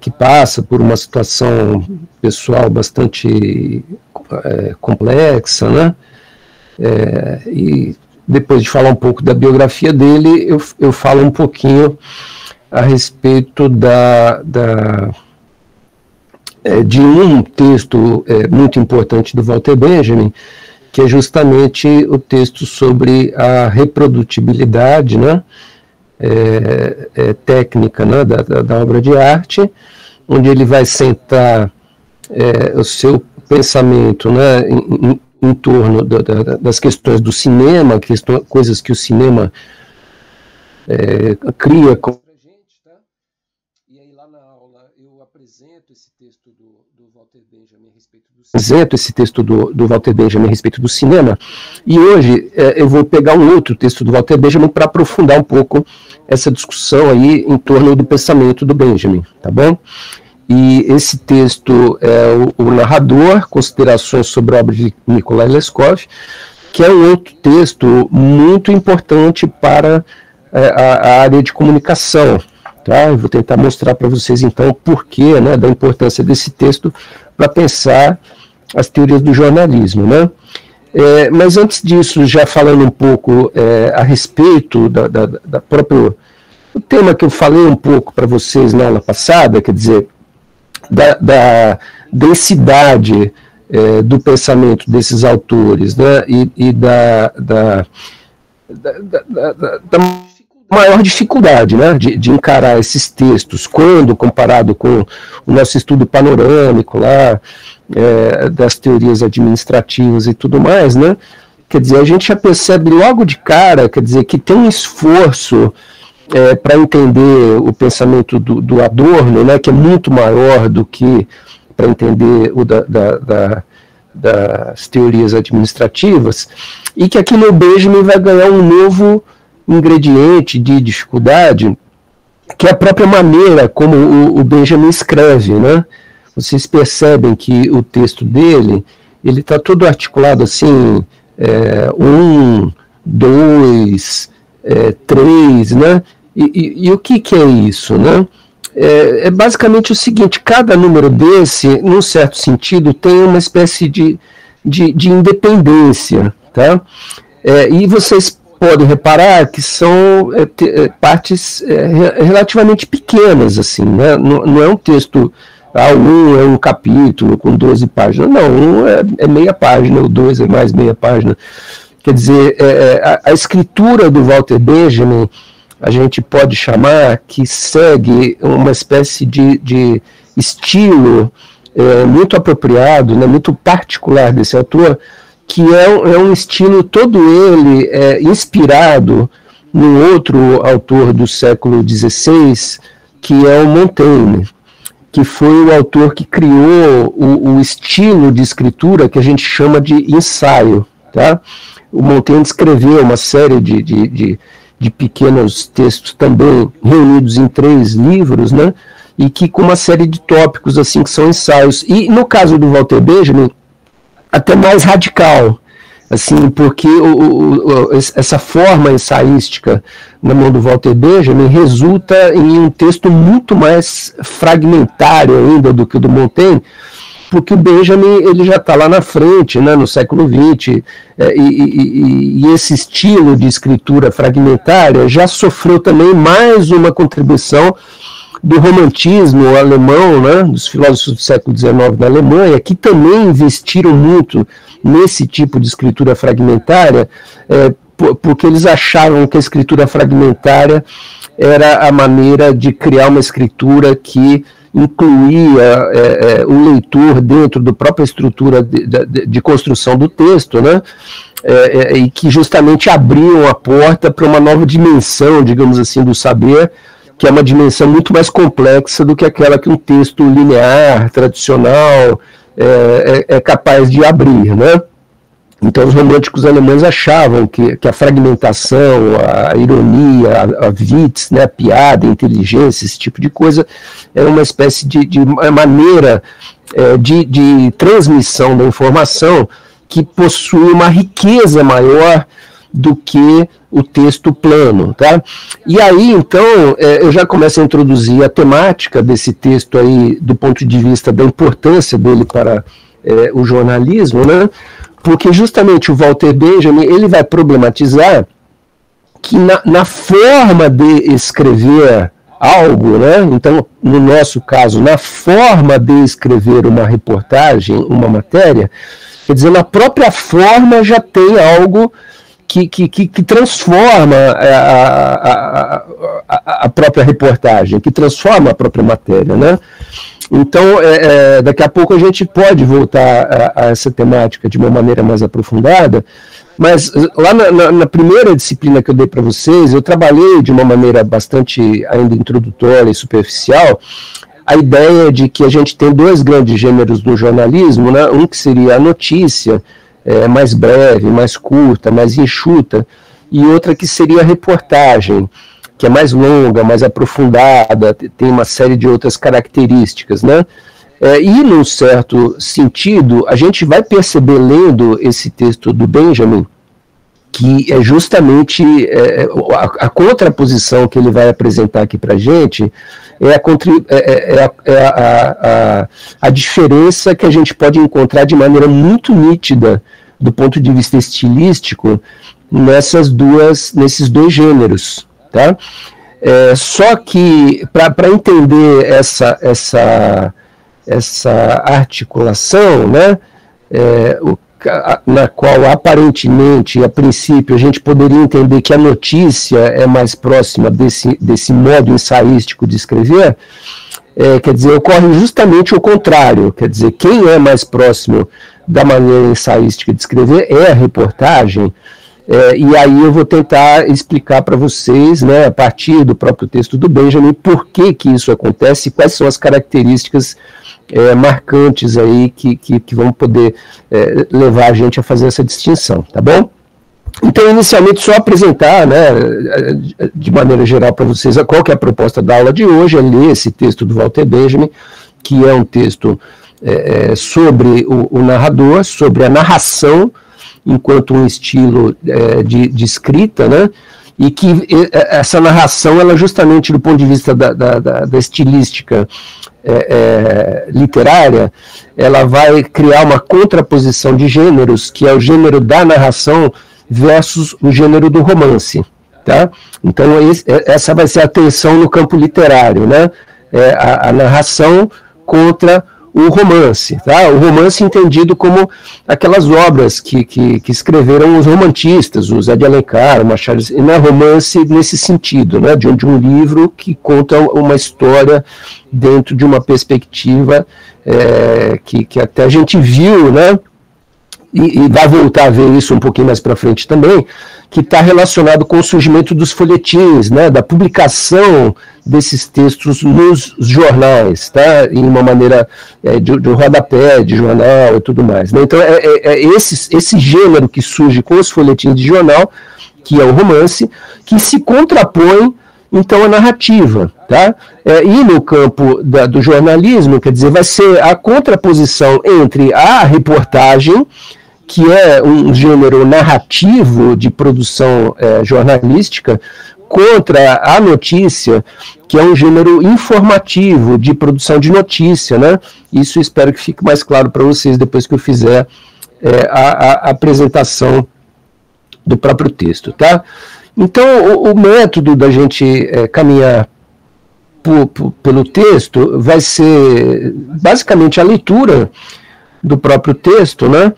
que passa por uma situação pessoal bastante complexa, né? E depois de falar um pouco da biografia dele, eu falo um pouquinho a respeito de um texto muito importante do Walter Benjamin, que é justamente o texto sobre a reprodutibilidade, né, técnica, né, da obra de arte, onde ele vai centrar o seu pensamento, né, em torno das questões do cinema, coisas que o cinema cria com a gente, tá? E aí lá na aula eu apresento esse texto do Walter Benjamin a respeito do cinema, e hoje eu vou pegar um outro texto do Walter Benjamin para aprofundar um pouco essa discussão aí em torno do pensamento do Benjamin, tá bom? E esse texto é o Narrador, Considerações sobre a obra de Nikolai Leskov, que é um outro texto muito importante para a área de comunicação. Tá? Eu vou tentar mostrar para vocês, então, o porquê, né, da importância desse texto para pensar as teorias do jornalismo. Né? Mas antes disso, já falando um pouco a respeito da própria... O tema que eu falei um pouco para vocês na aula passada, quer dizer, da densidade do pensamento desses autores, né, e da maior dificuldade, né, de encarar esses textos, quando comparado com o nosso estudo panorâmico lá, das teorias administrativas e tudo mais, né, quer dizer, a gente já percebe logo de cara, quer dizer, que tem um esforço para entender o pensamento do Adorno, né, que é muito maior do que para entender o das teorias administrativas, e que aqui no Benjamin vai ganhar um novo ingrediente de dificuldade, que é a própria maneira como o Benjamin escreve. Né? Vocês percebem que o texto dele, ele está todo articulado assim, 1, 2, 3, né? E o que é isso, né? É basicamente o seguinte: cada número desse, num certo sentido, tem uma espécie de independência, tá? E vocês podem reparar que são partes relativamente pequenas, assim, né? Não é um texto, um é um capítulo com 12 páginas, não, um é meia página, o 2 é mais meia página. Quer dizer, a escritura do Walter Benjamin, a gente pode chamar que segue uma espécie de estilo muito apropriado, né, muito particular desse autor, que é um estilo todo ele inspirado num outro autor do século XVI, que é o Montaigne, que foi o autor que criou o estilo de escritura que a gente chama de ensaio. Tá? O Montaigne escreveu uma série de pequenos textos também reunidos em 3 livros, né? E que com uma série de tópicos assim que são ensaios. E no caso do Walter Benjamin, até mais radical, assim, porque essa forma ensaística na mão do Walter Benjamin resulta em um texto muito mais fragmentário ainda do que o do Montaigne, porque o Benjamin ele já está lá na frente, né, no século XX, e esse estilo de escritura fragmentária já sofreu também mais uma contribuição do romantismo alemão, né, dos filósofos do século XIX na Alemanha, que também investiram muito nesse tipo de escritura fragmentária, porque eles achavam que a escritura fragmentária era a maneira de criar uma escritura que incluía o leitor dentro da própria estrutura de construção do texto, né? E que justamente abriam a porta para uma nova dimensão, digamos assim, do saber, que é uma dimensão muito mais complexa do que aquela que um texto linear, tradicional, é capaz de abrir, né? Então os românticos alemães achavam que a fragmentação, a ironia, a witz, né, a piada, a inteligência, esse tipo de coisa, era uma espécie de maneira de transmissão da informação que possui uma riqueza maior do que o texto plano, tá? E aí, então, eu já começo a introduzir a temática desse texto aí, do ponto de vista da importância dele para o jornalismo, né? Porque justamente o Walter Benjamin, ele vai problematizar que na forma de escrever algo, né? Então, no nosso caso, na forma de escrever uma reportagem, uma matéria, quer dizer, na própria forma já tem algo que transforma a própria reportagem, que transforma a própria matéria, né? Então, daqui a pouco a gente pode voltar a essa temática de uma maneira mais aprofundada, mas lá na primeira disciplina que eu dei para vocês, eu trabalhei de uma maneira bastante ainda introdutória e superficial a ideia de que a gente tem dois grandes gêneros no jornalismo, né? Um que seria a notícia, mais breve, mais curta, mais enxuta, e outra que seria a reportagem, que é mais longa, mais aprofundada, tem uma série de outras características, né? E, num certo sentido, a gente vai perceber, lendo esse texto do Benjamin, que é justamente a contraposição que ele vai apresentar aqui para a gente, a diferença que a gente pode encontrar de maneira muito nítida, do ponto de vista estilístico, nesses dois gêneros, tá? Só que, para entender essa articulação, né, na qual aparentemente, a princípio, a gente poderia entender que a notícia é mais próxima desse modo ensaístico de escrever, quer dizer, ocorre justamente o contrário, quer dizer, quem é mais próximo da maneira ensaística de escrever é a reportagem. E aí eu vou tentar explicar para vocês, né, a partir do próprio texto do Benjamin, por que isso acontece e quais são as características marcantes aí que vão poder levar a gente a fazer essa distinção, tá bom? Então, inicialmente, só apresentar, né, de maneira geral para vocês qual que é a proposta da aula de hoje, é ler esse texto do Walter Benjamin, que é um texto sobre o narrador, sobre a narração, enquanto um estilo de escrita, né? E que essa narração, ela justamente do ponto de vista da estilística literária, ela vai criar uma contraposição de gêneros, que é o gênero da narração versus o gênero do romance, tá? Então essa vai ser a tensão no campo literário, né? A narração contra o romance, tá? O romance entendido como aquelas obras que escreveram os romantistas, o Zé de Alencar, o Machado, e não é romance nesse sentido, né? De um livro que conta uma história dentro de uma perspectiva que até a gente viu, né? E vai voltar a ver isso um pouquinho mais para frente também, que está relacionado com o surgimento dos folhetins, né, da publicação desses textos nos jornais, tá, em uma maneira de rodapé, de jornal e tudo mais, né? Então esse gênero que surge com os folhetins de jornal, que é o romance, que se contrapõe então a narrativa, tá? E no campo do jornalismo, quer dizer, vai ser a contraposição entre a reportagem, que é um gênero narrativo de produção jornalística, contra a notícia, que é um gênero informativo de produção de notícia, né? Isso eu espero que fique mais claro para vocês depois que eu fizer a apresentação do próprio texto, tá? Então, o método da gente caminhar pelo texto vai ser basicamente a leitura do próprio texto, né?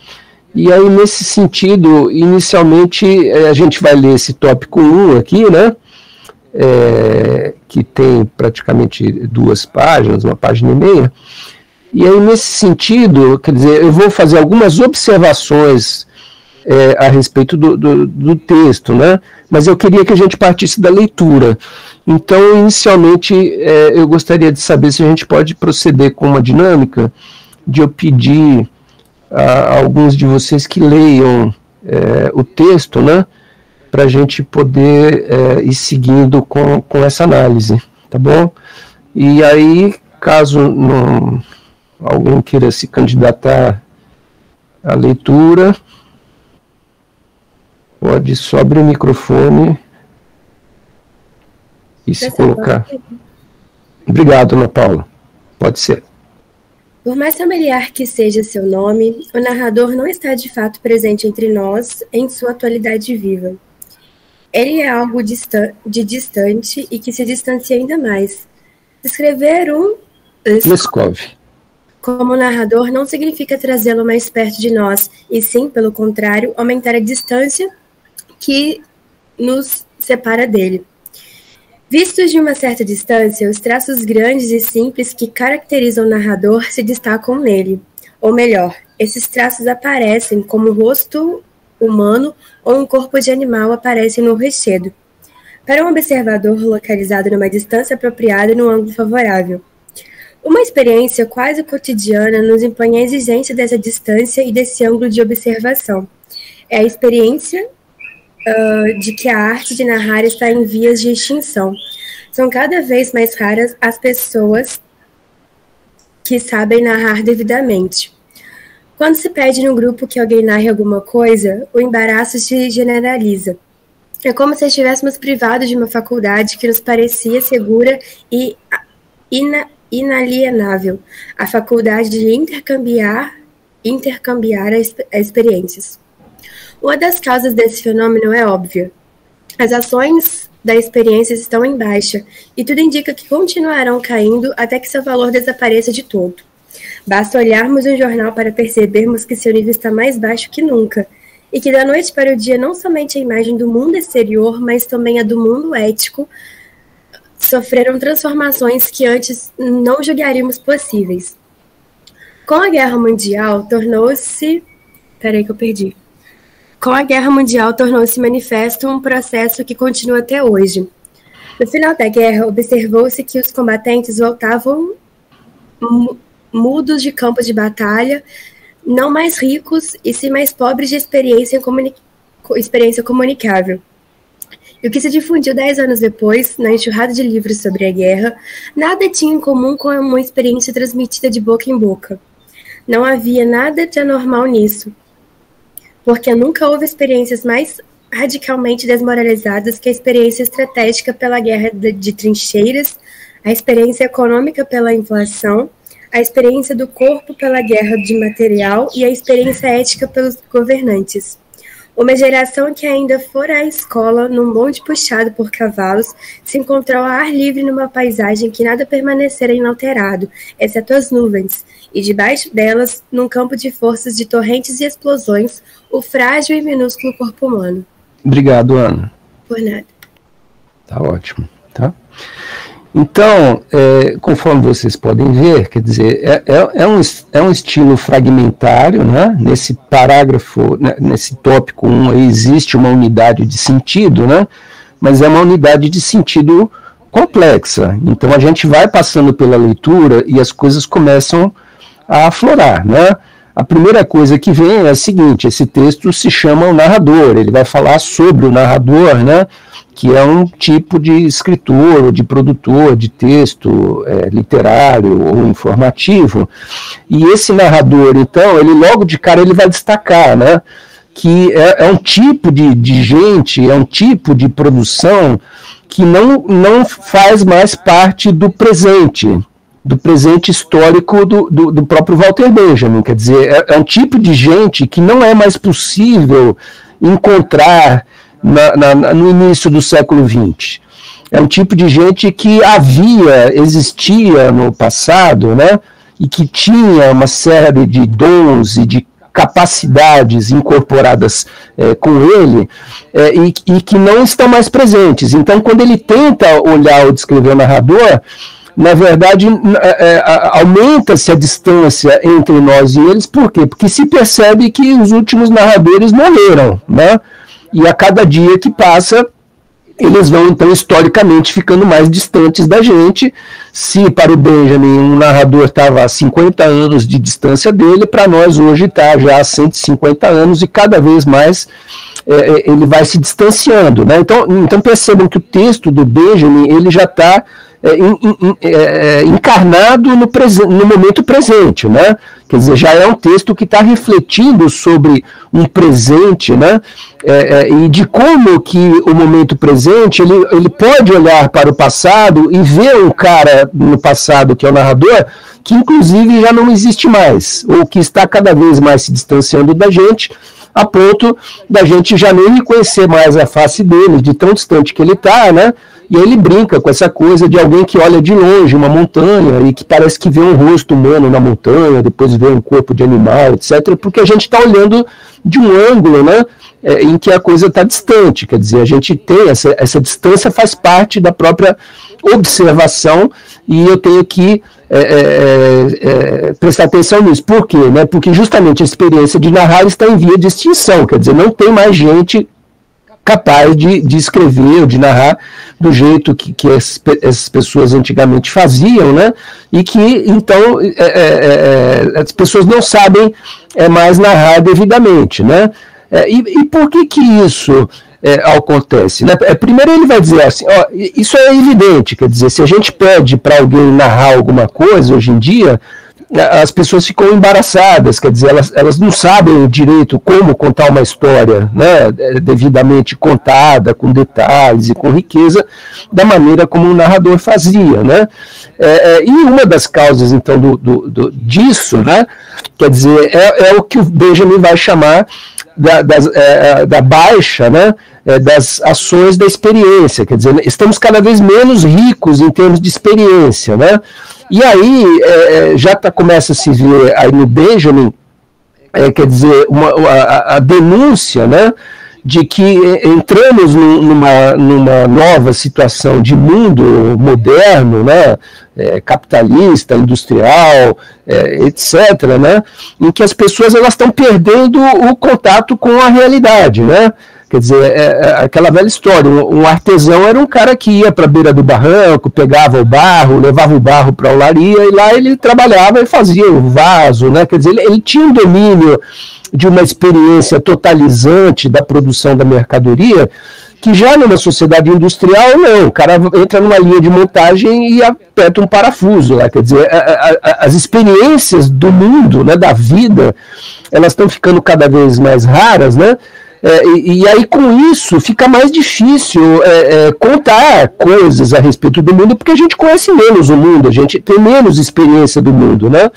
E aí, nesse sentido, inicialmente, a gente vai ler esse tópico 1 aqui, né? Que tem praticamente 2 páginas, 1 página e meia. E aí, nesse sentido, quer dizer, eu vou fazer algumas observações a respeito do texto, né? Mas eu queria que a gente partisse da leitura. Então, inicialmente, eu gostaria de saber se a gente pode proceder com uma dinâmica de eu pedir a alguns de vocês que leiam o texto, né? Para a gente poder ir seguindo com essa análise, tá bom? E aí, caso alguém queira se candidatar à leitura... Pode só abrir o microfone e se colocar. Obrigado, Ana Paula. Pode ser. Por mais familiar que seja seu nome, o narrador não está de fato presente entre nós em sua atualidade viva. Ele é algo distante e que se distancia ainda mais. Escrever um Leskov como narrador não significa trazê-lo mais perto de nós, e sim, pelo contrário, aumentar a distância que nos separa dele. Vistos de uma certa distância, os traços grandes e simples que caracterizam o narrador se destacam nele. Ou melhor, esses traços aparecem como um rosto humano ou um corpo de animal aparecem no rochedo, para um observador localizado numa distância apropriada e num ângulo favorável. Uma experiência quase cotidiana nos impõe a exigência dessa distância e desse ângulo de observação. É a experiência de que a arte de narrar está em vias de extinção. São cada vez mais raras as pessoas que sabem narrar devidamente. Quando se pede no grupo que alguém narre alguma coisa, o embaraço se generaliza. É como se estivéssemos privados de uma faculdade que nos parecia segura e inalienável, a faculdade de intercambiar experiências. Uma das causas desse fenômeno é óbvia. As ações da experiência estão em baixa, e tudo indica que continuarão caindo até que seu valor desapareça de todo. Basta olharmos um jornal para percebermos que seu nível está mais baixo que nunca, e que da noite para o dia não somente a imagem do mundo exterior, mas também a do mundo ético, sofreram transformações que antes não julgaríamos possíveis. Com a Guerra Mundial, tornou-se manifesto um processo que continua até hoje. No final da guerra, observou-se que os combatentes voltavam mudos de campos de batalha, não mais ricos e sim mais pobres de experiência comunicável. E o que se difundiu 10 anos depois, na enxurrada de livros sobre a guerra, nada tinha em comum com uma experiência transmitida de boca em boca. Não havia nada de anormal nisso, porque nunca houve experiências mais radicalmente desmoralizadas que a experiência estratégica pela guerra de trincheiras, a experiência econômica pela inflação, a experiência do corpo pela guerra de material e a experiência ética pelos governantes. Uma geração que ainda fora à escola, num bonde puxado por cavalos, se encontrou ao ar livre numa paisagem que nada permanecera inalterado, exceto as nuvens, e debaixo delas, num campo de forças de torrentes e explosões, o frágil e minúsculo corpo humano. Obrigado, Ana. Por nada. Tá ótimo, tá? Então, conforme vocês podem ver, quer dizer, é um estilo fragmentário, né? Nesse parágrafo, né, nesse tópico 1, aí existe uma unidade de sentido, né? Mas é uma unidade de sentido complexa. Então a gente vai passando pela leitura e as coisas começam a aflorar, né? A primeira coisa que vem é a seguinte: esse texto se chama O Narrador, ele vai falar sobre o narrador, né? Que é um tipo de escritor, ou de produtor de texto literário ou informativo, e esse narrador, então, ele logo de cara ele vai destacar, né, que é um tipo de gente, é um tipo de produção que não faz mais parte do presente histórico do próprio Walter Benjamin, quer dizer, é um tipo de gente que não é mais possível encontrar no início do século XX. É um tipo de gente que existia no passado, né, e que tinha uma série de dons e de capacidades incorporadas com ele, e que não estão mais presentes. Então, quando ele tenta olhar ou descrever o narrador, na verdade, aumenta-se a distância entre nós e eles. Por quê? Porque se percebe que os últimos narradores morreram, né? E a cada dia que passa, eles vão, então, historicamente, ficando mais distantes da gente. Se para o Benjamin um narrador estava a 50 anos de distância dele, para nós hoje está já a 150 anos, e cada vez mais ele vai se distanciando, né? Então percebam que o texto do Benjamin ele já está encarnado no momento presente, né? Quer dizer, já é um texto que está refletindo sobre um presente, né? E de como que o momento presente ele pode olhar para o passado e ver um cara no passado, que é o narrador, que inclusive já não existe mais, ou que está cada vez mais se distanciando da gente, a ponto da gente já nem reconhecer mais a face dele, de tão distante que ele está, né? E aí ele brinca com essa coisa de alguém que olha de longe uma montanha e que parece que vê um rosto humano na montanha, depois vê um corpo de animal, etc., porque a gente está olhando de um ângulo, né, em que a coisa está distante. Quer dizer, a gente tem essa distância, faz parte da própria observação, e eu tenho que prestar atenção nisso. Por quê? Né? Porque justamente a experiência de narrar está em via de extinção, quer dizer, não tem mais gente capaz de escrever ou de narrar do jeito que essas pessoas antigamente faziam, né? E que, então, as pessoas não sabem mais narrar devidamente, né? E por que isso acontece? Né? Primeiro ele vai dizer assim, ó, isso é evidente, quer dizer, se a gente pede para alguém narrar alguma coisa hoje em dia, as pessoas ficam embaraçadas, quer dizer, elas não sabem direito como contar uma história, né, devidamente contada, com detalhes e com riqueza, da maneira como o narrador fazia, né? E uma das causas, então, disso, né, quer dizer, é o que o Benjamin vai chamar da baixa, né, das ações da experiência, quer dizer, estamos cada vez menos ricos em termos de experiência, né? E aí já começa a se ver aí no Benjamin, quer dizer, a denúncia, né, de que entramos numa nova situação de mundo moderno, né, capitalista, industrial, etc., né, em que as pessoas estão perdendo o contato com a realidade, né? Quer dizer, aquela velha história, um artesão era um cara que ia para a beira do barranco, pegava o barro, levava o barro para a olaria, e lá ele trabalhava e fazia o vaso, né? Quer dizer, ele tinha um domínio de uma experiência totalizante da produção da mercadoria, que já numa sociedade industrial, não, o cara entra numa linha de montagem e aperta um parafuso lá, quer dizer, as experiências do mundo, né, da vida, elas estão ficando cada vez mais raras, né? E aí com isso fica mais difícil contar coisas a respeito do mundo, porque a gente conhece menos o mundo, a gente tem menos experiência do mundo, né?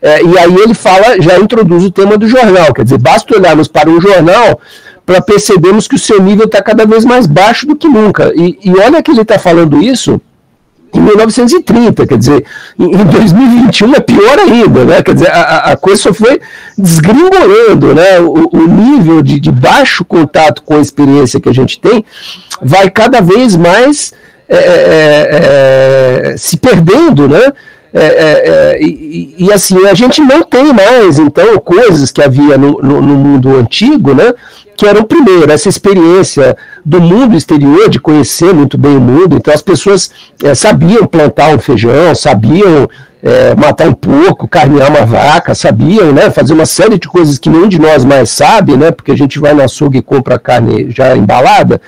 E aí ele já introduz o tema do jornal, quer dizer, basta olharmos para um jornal para percebermos que o seu nível está cada vez mais baixo do que nunca, e olha que ele está falando isso em 1930, quer dizer, em 2021 é pior ainda, né? Quer dizer, a coisa só foi desgringolando, né? O nível de baixo contato com a experiência que a gente tem vai cada vez mais se perdendo, né? E assim, a gente não tem mais, então, coisas que havia no mundo antigo, né? Que eram, primeiro, essa experiência do mundo exterior, de conhecer muito bem o mundo. Então as pessoas sabiam plantar um feijão, sabiam matar um porco, carnear uma vaca, sabiam, né, fazer uma série de coisas que nenhum de nós mais sabe, né, porque a gente vai no açougue e compra a carne já embalada.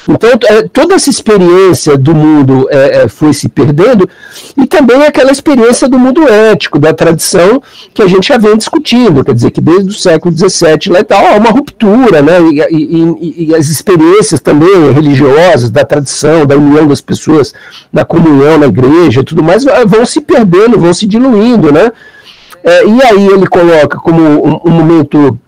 Então toda essa experiência do mundo foi se perdendo, e também aquela experiência do mundo ético, da tradição que a gente já vem discutindo, quer dizer, que desde o século XVII lá e tal, há uma ruptura, né, e as experiências também religiosas, da tradição, da união das pessoas, na comunhão, na igreja e tudo mais, vão se perdendo, vão se diluindo, né? E aí ele coloca como um momento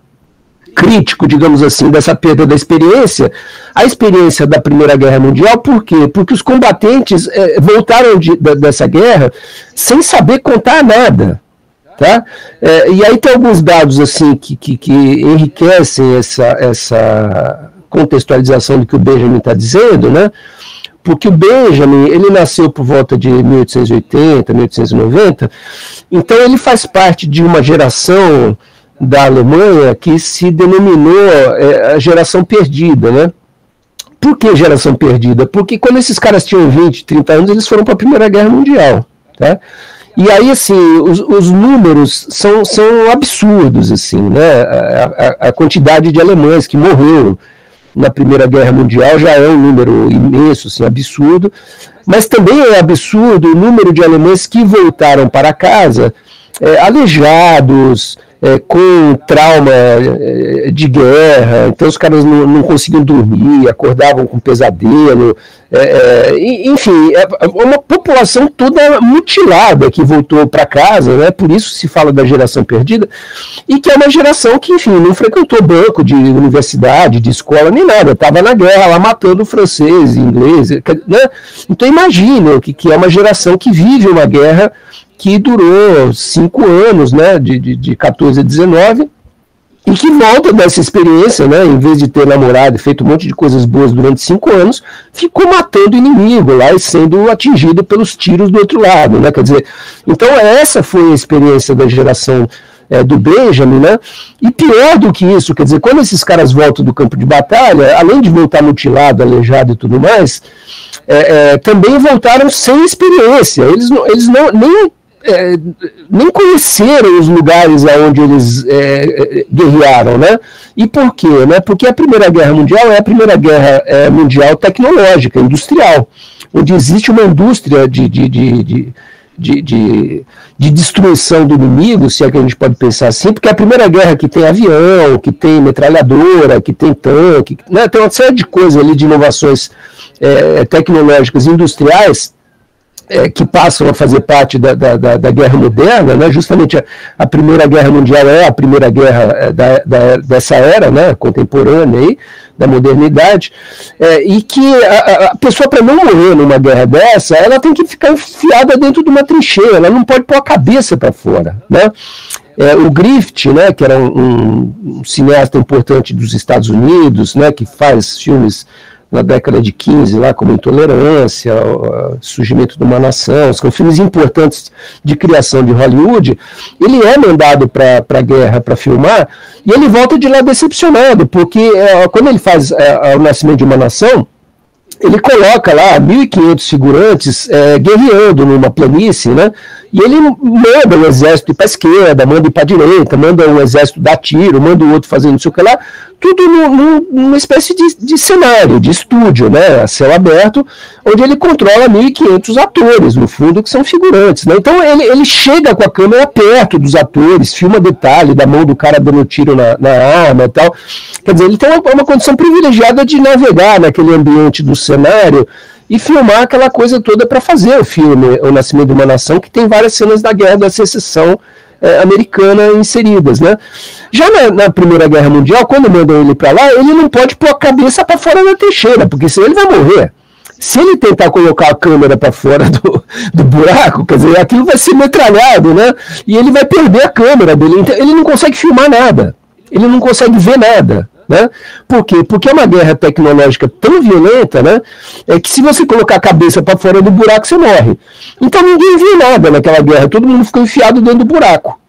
crítico, digamos assim, dessa perda da experiência, a experiência da Primeira Guerra Mundial. Por quê? Porque os combatentes voltaram dessa guerra sem saber contar nada. Tá? E aí tem alguns dados assim que enriquecem essa contextualização do que o Benjamin está dizendo, né? Porque o Benjamin, ele nasceu por volta de 1880, 1890, então ele faz parte de uma geração da Alemanha que se denominou a geração perdida, né? Por que geração perdida? Porque quando esses caras tinham 20, 30 anos, eles foram para a Primeira Guerra Mundial, tá? E aí, assim, os números são absurdos, assim, né? A quantidade de alemães que morreram na Primeira Guerra Mundial já é um número imenso, assim, absurdo. Mas também é absurdo o número de alemães que voltaram para casa aleijados, com trauma de guerra, então os caras não conseguiam dormir, acordavam com pesadelo, enfim, uma população toda mutilada que voltou para casa, né? Por isso se fala da geração perdida, e que é uma geração que, enfim, não frequentou banco de universidade, de escola, nem nada, estava na guerra lá matando francês, inglês, né? Então imagina que é uma geração que vive uma guerra que durou 5 anos, né, de 14 a 19, e que volta dessa experiência, né, em vez de ter namorado e feito um monte de coisas boas durante 5 anos, ficou matando o inimigo lá e sendo atingido pelos tiros do outro lado, né, quer dizer, então essa foi a experiência da geração do Benjamin, né, e pior do que isso, quer dizer, quando esses caras voltam do campo de batalha, além de voltar mutilado, aleijado e tudo mais, também voltaram sem experiência, eles nem conheceram os lugares onde eles guerrearam, né? E por quê? Né? Porque a Primeira Guerra Mundial é a Primeira Guerra Mundial tecnológica, industrial, onde existe uma indústria de destruição do inimigo, se é que a gente pode pensar assim, porque é a Primeira Guerra que tem avião, que tem metralhadora, que tem tanque, né? Tem uma série de coisas ali, de inovações tecnológicas industriais, que passam a fazer parte da guerra moderna, né? Justamente a Primeira Guerra Mundial é a primeira guerra dessa era, né? Contemporânea aí, da modernidade, e que a pessoa, para não morrer numa guerra dessa, ela tem que ficar enfiada dentro de uma trincheira, ela não pode pôr a cabeça para fora, né? O Griffith, né, que era um cineasta importante dos Estados Unidos, né, que faz filmes na década de 15, lá, como Intolerância, o Surgimento de uma Nação, são filmes importantes de criação de Hollywood. Ele é mandado para a guerra para filmar, e ele volta de lá decepcionado, porque quando ele faz O Nascimento de uma Nação, ele coloca lá 1.500 figurantes guerreando numa planície, né? E ele manda o exército ir para a esquerda, manda ir para a direita, manda o exército dar tiro, manda o outro fazendo não sei o que lá, tudo numa espécie de cenário, de estúdio, né, a céu aberto, onde ele controla 1.500 atores, no fundo, que são figurantes, né? Então ele chega com a câmera perto dos atores, filma detalhe da mão do cara dando tiro na arma e tal. Quer dizer, ele tem uma condição privilegiada de navegar naquele ambiente do cenário e filmar aquela coisa toda para fazer o filme O Nascimento de uma Nação, que tem várias cenas da Guerra da Secessão americana inseridas, né? Já na Primeira Guerra Mundial, quando mandam ele para lá, ele não pode pôr a cabeça para fora da trincheira, porque senão ele vai morrer. Se ele tentar colocar a câmera para fora do buraco, quer dizer, aquilo vai ser metralhado, né? E ele vai perder a câmera dele, então ele não consegue filmar nada, ele não consegue ver nada. Né? Por quê? Porque é uma guerra tecnológica tão violenta, né, que se você colocar a cabeça para fora do buraco, você morre. Então ninguém viu nada naquela guerra, todo mundo ficou enfiado dentro do buraco.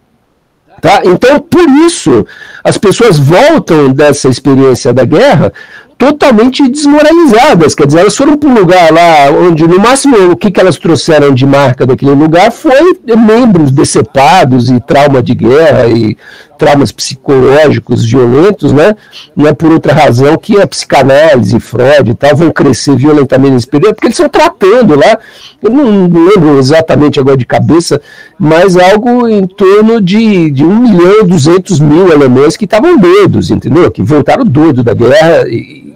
Tá? Então, por isso, as pessoas voltam dessa experiência da guerra totalmente desmoralizadas, quer dizer, elas foram para um lugar lá onde, no máximo, o que elas trouxeram de marca daquele lugar foi membros decepados e trauma de guerra e traumas psicológicos violentos, né? Não é por outra razão que a psicanálise, Freud e tal vão crescer violentamente nesse período, porque eles estão tratando lá, eu não lembro exatamente agora de cabeça, mas algo em torno de 1.200.000 alemães que estavam doidos, entendeu? Que voltaram doidos da guerra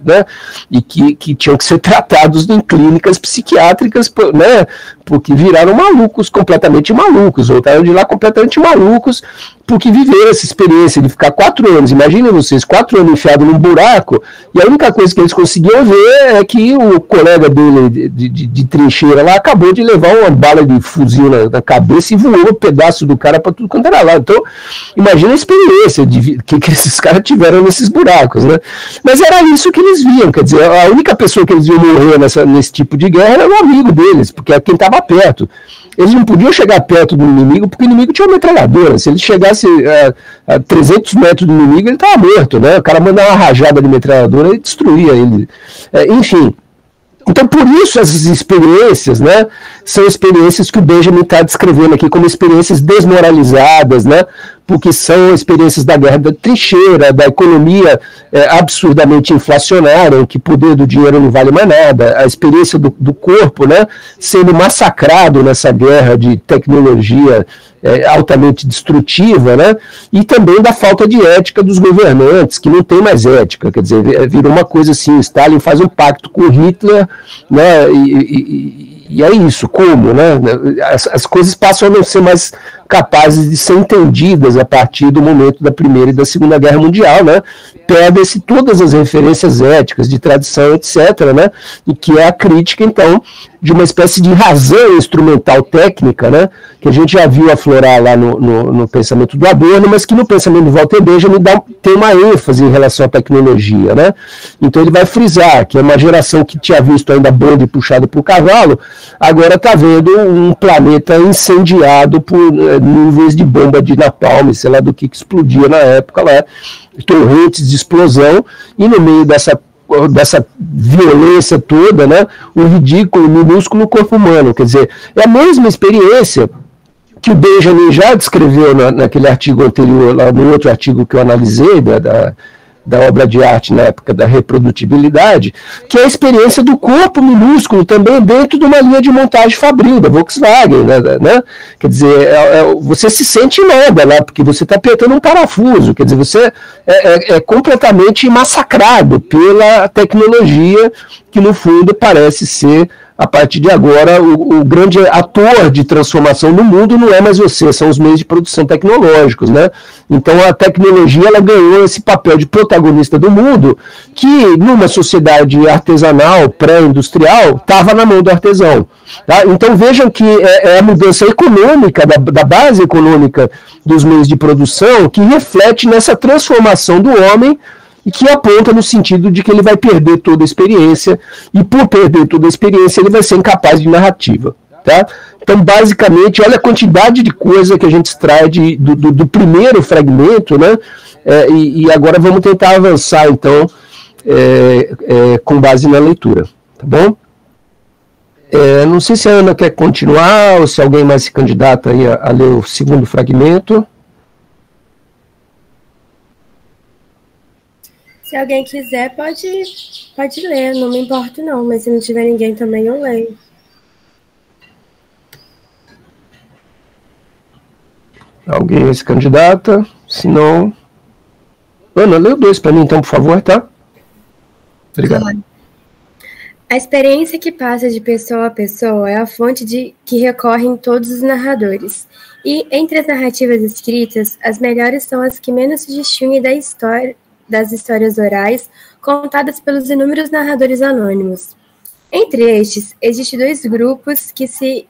né? E que tinham que ser tratados em clínicas psiquiátricas, né? Porque viraram malucos, completamente malucos, voltaram de lá completamente malucos, porque viveram essa experiência de ficar 4 anos, imaginem vocês, 4 anos enfiados num buraco, e a única coisa que eles conseguiam ver é que o colega dele de trincheira lá acabou de levar uma bala de fuzil na cabeça e voou um pedaço do cara para tudo quanto era lá. Então, imagina a experiência que esses caras tiveram nesses buracos, né? Mas era isso que eles viam, quer dizer, a única pessoa que eles viam morrer nesse tipo de guerra era o amigo deles, porque é quem estava perto. Eles não podiam chegar perto do inimigo, porque o inimigo tinha uma metralhadora. Se ele chegasse a 300 metros do inimigo, ele estava morto, né? O cara mandava uma rajada de metralhadora e destruía ele. Enfim. Então, por isso, essas experiências, né, são experiências que o Benjamin está descrevendo aqui como experiências desmoralizadas, né, porque são experiências da guerra da trincheira, da economia absurdamente inflacionária, em que o poder do dinheiro não vale mais nada, a experiência do corpo, né, sendo massacrado nessa guerra de tecnologia altamente destrutiva, né, e também da falta de ética dos governantes, que não tem mais ética, quer dizer, virou uma coisa assim, Stalin faz um pacto com Hitler, né, e é isso, como, né, as coisas passam a não ser mais capazes de ser entendidas a partir do momento da Primeira e da Segunda Guerra Mundial, né, perdem-se todas as referências éticas, de tradição, etc., né, e que é a crítica, então, de uma espécie de razão instrumental técnica, né, que a gente já viu aflorar lá no pensamento do Adorno, mas que no pensamento do Walter Benjamin tem uma ênfase em relação à tecnologia, né. Então ele vai frisar que é uma geração que tinha visto ainda bonde puxado por cavalo, agora está vendo um planeta incendiado por nuvens de bomba de napalm, sei lá do que explodia na época lá, torrentes de explosão, e no meio dessa violência toda, né, o ridículo, minúsculo corpo humano. Quer dizer, é a mesma experiência que o Benjamin já descreveu naquele artigo anterior, lá no outro artigo que eu analisei, da obra de arte na época da reprodutibilidade, que é a experiência do corpo minúsculo também dentro de uma linha de montagem fabril, da Volkswagen, né? Quer dizer, você se sente nada lá, porque você está apertando um parafuso, quer dizer, você é completamente massacrado pela tecnologia que no fundo parece ser, a partir de agora, o grande ator de transformação no mundo não é mais você, são os meios de produção tecnológicos, né? Então a tecnologia ela ganhou esse papel de protagonista do mundo, que numa sociedade artesanal, pré-industrial, estava na mão do artesão. Tá? Então vejam que é a mudança econômica, da base econômica dos meios de produção, que reflete nessa transformação do homem, e que aponta no sentido de que ele vai perder toda a experiência, e por perder toda a experiência ele vai ser incapaz de narrativa. Tá? Então, basicamente, olha a quantidade de coisa que a gente extrai do primeiro fragmento, né? E agora vamos tentar avançar, então, com base na leitura. Tá bom? Não sei se a Ana quer continuar, ou se alguém mais se candidata aí a ler o segundo fragmento. Se alguém quiser, pode ler, não me importo não, mas se não tiver ninguém também eu leio. Alguém se candidata? Se não... Ana, lê o 2 para mim então, por favor, tá? Obrigado. A experiência que passa de pessoa a pessoa é a fonte que recorrem todos os narradores. E, entre as narrativas escritas, as melhores são as que menos se distinguem das histórias orais contadas pelos inúmeros narradores anônimos. Entre estes, existem 2 grupos que se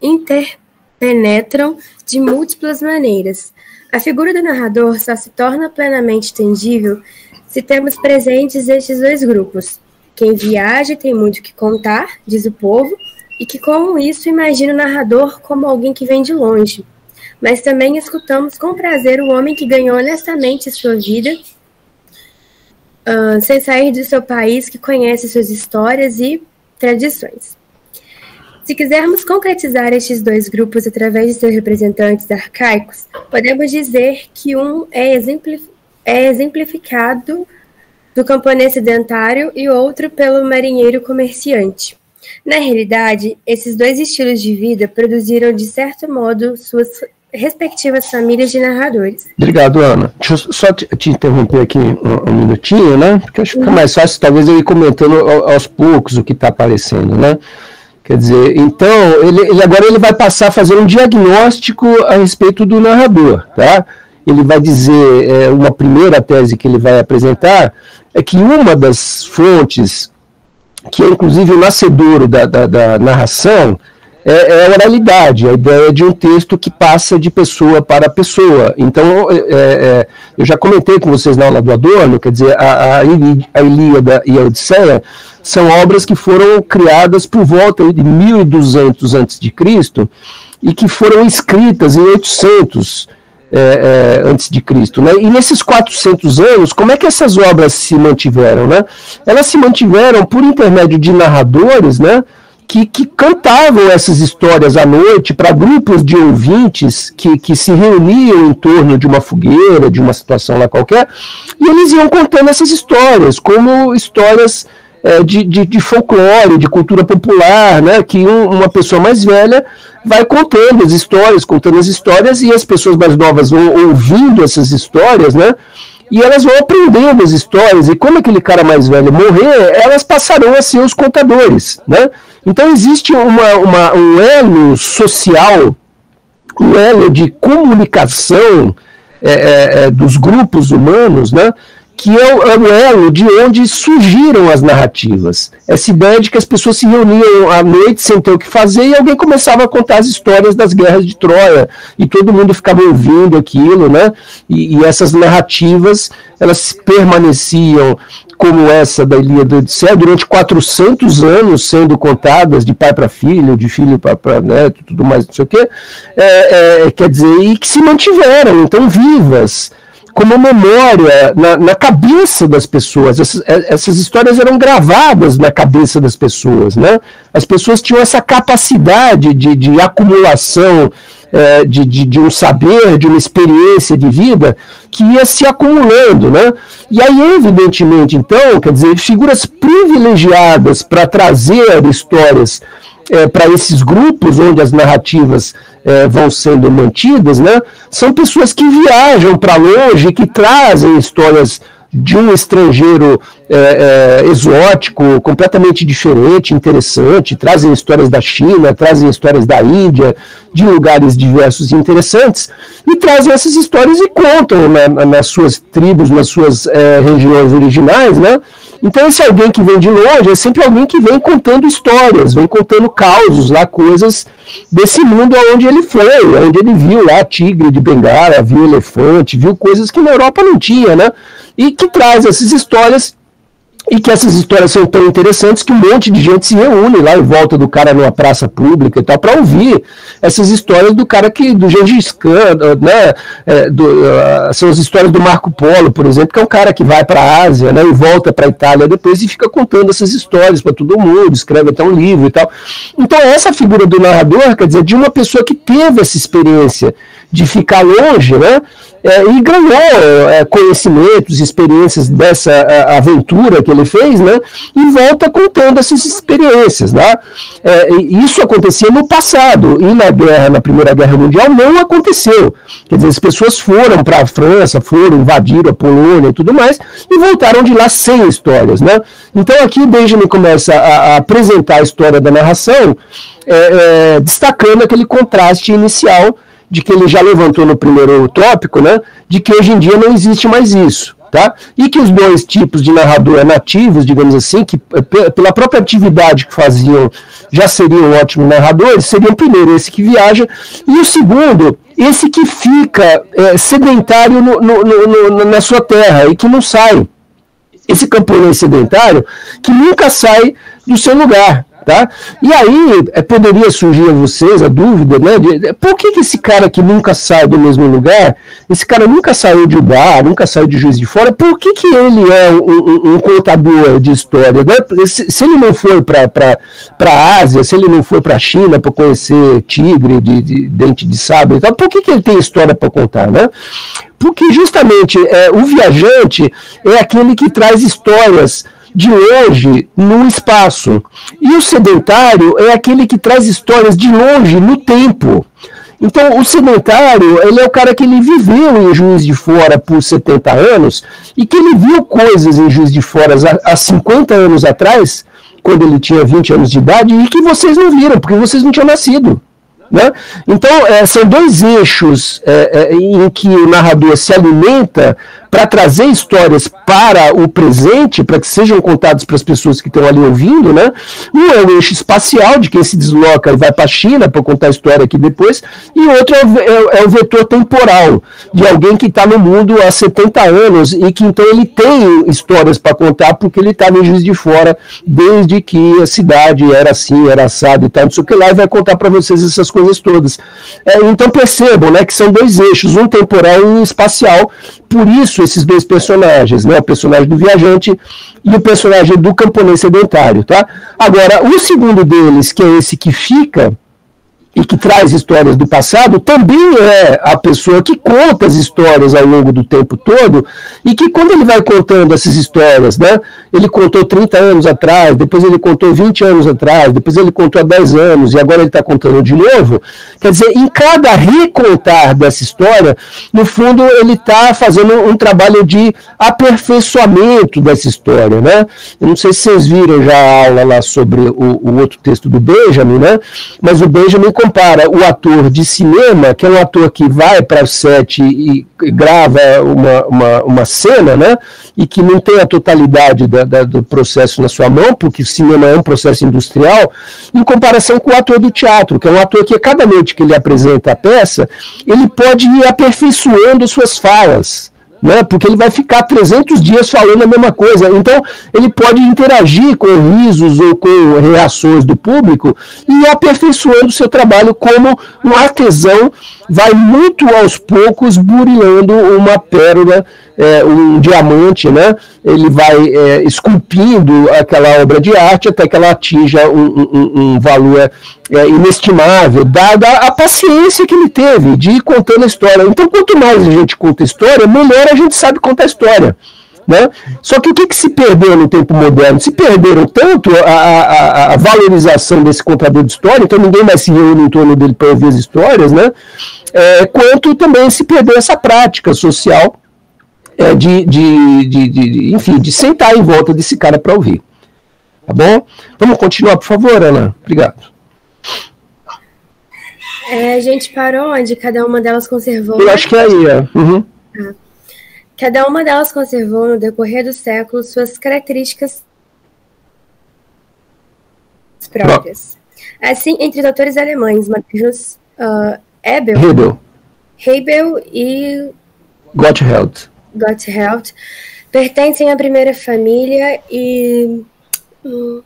interpenetram de múltiplas maneiras. A figura do narrador só se torna plenamente tangível se temos presentes estes 2 grupos. Quem viaja tem muito o que contar, diz o povo, e que com isso imagina o narrador como alguém que vem de longe. Mas também escutamos com prazer o homem que ganhou honestamente sua vida sem sair do seu país, que conhece suas histórias e tradições. Se quisermos concretizar estes 2 grupos através de seus representantes arcaicos, podemos dizer que um é exemplificado do camponês sedentário e outro pelo marinheiro comerciante. Na realidade, esses 2 estilos de vida produziram, de certo modo, suas respectivas famílias de narradores. Obrigado, Ana. Deixa eu só te interromper aqui um minutinho, né? Porque acho que fica mais fácil, talvez, eu ir comentando aos poucos o que está aparecendo, né? Quer dizer, então, agora ele vai passar a fazer um diagnóstico a respeito do narrador, tá? Ele vai dizer, uma primeira tese que ele vai apresentar, é que uma das fontes, que é inclusive o nascedouro da narração, é a oralidade, a ideia de um texto que passa de pessoa para pessoa. Então, eu já comentei com vocês na aula do Adorno, quer dizer, a Ilíada e a Odisseia são obras que foram criadas por volta de 1200 a.C. e que foram escritas em 800 antes de Cristo, né? E nesses 400 anos, como é que essas obras se mantiveram, né? Elas se mantiveram por intermédio de narradores, né? que cantavam essas histórias à noite para grupos de ouvintes que se reuniam em torno de uma fogueira, de uma situação lá qualquer, e eles iam contando essas histórias, como histórias de folclore, de cultura popular, né, que uma pessoa mais velha vai contando as histórias, e as pessoas mais novas vão ouvindo essas histórias, né, e elas vão aprendendo as histórias, e como aquele cara mais velho morrer, elas passarão a ser os contadores, né? Então existe um elo social, um elo de comunicação dos grupos humanos, né? Que é o elo de onde surgiram as narrativas. Essa ideia de que as pessoas se reuniam à noite sem ter o que fazer e alguém começava a contar as histórias das guerras de Troia e todo mundo ficava ouvindo aquilo, né? E essas narrativas, elas permaneciam como essa da Ilíada e Odisseia durante 400 anos sendo contadas de pai para filho, de filho para neto, tudo mais, não sei o quê, quer dizer, e que se mantiveram, então vivas, como memória na cabeça das pessoas. Essas histórias eram gravadas na cabeça das pessoas, né? As pessoas tinham essa capacidade de acumulação de um saber, de uma experiência de vida que ia se acumulando, né? E aí, evidentemente, então, quer dizer, figuras privilegiadas para trazer histórias para esses grupos onde as narrativas vão sendo mantidas, né, são pessoas que viajam para longe, que trazem histórias de um estrangeiro exótico, completamente diferente, interessante, trazem histórias da China, trazem histórias da Índia, de lugares diversos e interessantes, e trazem essas histórias e contam nas suas tribos, nas suas regiões originais, né? Então esse alguém que vem de longe é sempre alguém que vem contando histórias, vem contando causos lá, coisas desse mundo onde ele foi, onde ele viu lá tigre de Bengala, viu elefante, viu coisas que na Europa não tinha, né? E que traz essas histórias, e que essas histórias são tão interessantes que um monte de gente se reúne lá em volta do cara numa praça pública e tal, para ouvir essas histórias do cara do Gengis Khan, né? São as histórias do Marco Polo, por exemplo, que é um cara que vai para a Ásia, né, e volta para a Itália depois e fica contando essas histórias para todo mundo, escreve até um livro e tal. Então essa figura do narrador, quer dizer, de uma pessoa que teve essa experiência de ficar longe, né, e ganhou conhecimentos, experiências dessa aventura que ele fez, né, e volta contando essas experiências, né? Isso acontecia no passado, e na Primeira Guerra Mundial não aconteceu. Quer dizer, as pessoas foram para a França, invadiram a Polônia e tudo mais, e voltaram de lá sem histórias, né? Então aqui o Benjamin começa a apresentar a história da narração, destacando aquele contraste inicial de que ele já levantou no primeiro tópico, né, de que hoje em dia não existe mais isso, tá? E que os dois tipos de narrador nativos, digamos assim, que pela própria atividade que faziam já seriam ótimos narradores, seriam primeiro esse que viaja, e o segundo, esse que fica sedentário na sua terra e que não sai. Esse camponês sedentário que nunca sai do seu lugar. Tá? E aí poderia surgir a vocês a dúvida, né, por que esse cara que nunca sai do mesmo lugar, esse cara nunca saiu de bar, nunca saiu de Juiz de Fora, por que ele é um contador de história, né? Se ele não foi para a Ásia, se ele não foi para a China para conhecer tigre de dente de sabre e tal, por que ele tem história para contar, né? Porque justamente o viajante é aquele que traz histórias de longe no espaço. E o sedentário é aquele que traz histórias de longe no tempo. Então, o sedentário, ele é o cara que ele viveu em Juiz de Fora por 70 anos e que ele viu coisas em Juiz de Fora há 50 anos atrás, quando ele tinha 20 anos de idade, e que vocês não viram, porque vocês não tinham nascido. Né? Então, são dois eixos em que o narrador se alimenta para trazer histórias para o presente, para que sejam contadas para as pessoas que estão ali ouvindo, né? Um é o eixo espacial, de quem se desloca e vai para a China para contar a história aqui depois, e outro é o vetor temporal, de alguém que está no mundo há 70 anos e que então ele tem histórias para contar porque ele está em Juiz de Fora desde que a cidade era assim, era assado e tal, não sei o que lá, e vai contar para vocês essas coisas coisas todas. Então percebam, né, que são dois eixos, um temporal e um espacial, por isso esses dois personagens, né, o personagem do viajante e o personagem do camponês sedentário. Tá? Agora, o segundo deles, que é esse que fica, e que traz histórias do passado, também é a pessoa que conta as histórias ao longo do tempo todo, e que quando ele vai contando essas histórias, né, ele contou 30 anos atrás, depois ele contou 20 anos atrás, depois ele contou há 10 anos, e agora ele está contando de novo, quer dizer, em cada recontar dessa história, no fundo ele está fazendo um trabalho de aperfeiçoamento dessa história, né? Eu não sei se vocês viram já a aula lá sobre o outro texto do Benjamin, né? Mas o Benjamin compara o ator de cinema, que é um ator que vai para o set e grava uma cena, né, e que não tem a totalidade do processo na sua mão, porque o cinema é um processo industrial, em comparação com o ator do teatro, que é um ator que a cada noite que ele apresenta a peça, ele pode ir aperfeiçoando suas falas, né, porque ele vai ficar 300 dias falando a mesma coisa, então ele pode interagir com risos ou com reações do público e ir aperfeiçoando o seu trabalho como um artesão vai muito aos poucos burilando uma pérola, um diamante, né? Ele vai esculpindo aquela obra de arte até que ela atinja um valor inestimável, dada a paciência que ele teve de ir contando a história. Então, quanto mais a gente conta a história, melhor a gente sabe contar a história. Né? Só que o que se perdeu no tempo moderno? Se perderam tanto a valorização desse contador de história, então ninguém mais se reúne em torno dele para ouvir as histórias, né? Quanto também se perdeu essa prática social enfim, de sentar em volta desse cara para ouvir. Tá bom? Vamos continuar, por favor, Ana. Obrigado. A gente parou onde cada uma delas conservou. Eu acho que é aí, Uhum. Cada uma delas conservou, no decorrer dos séculos, suas características próprias. Assim, entre os autores alemães, Magnus Hebel e Gotthelf pertencem à primeira família e... eu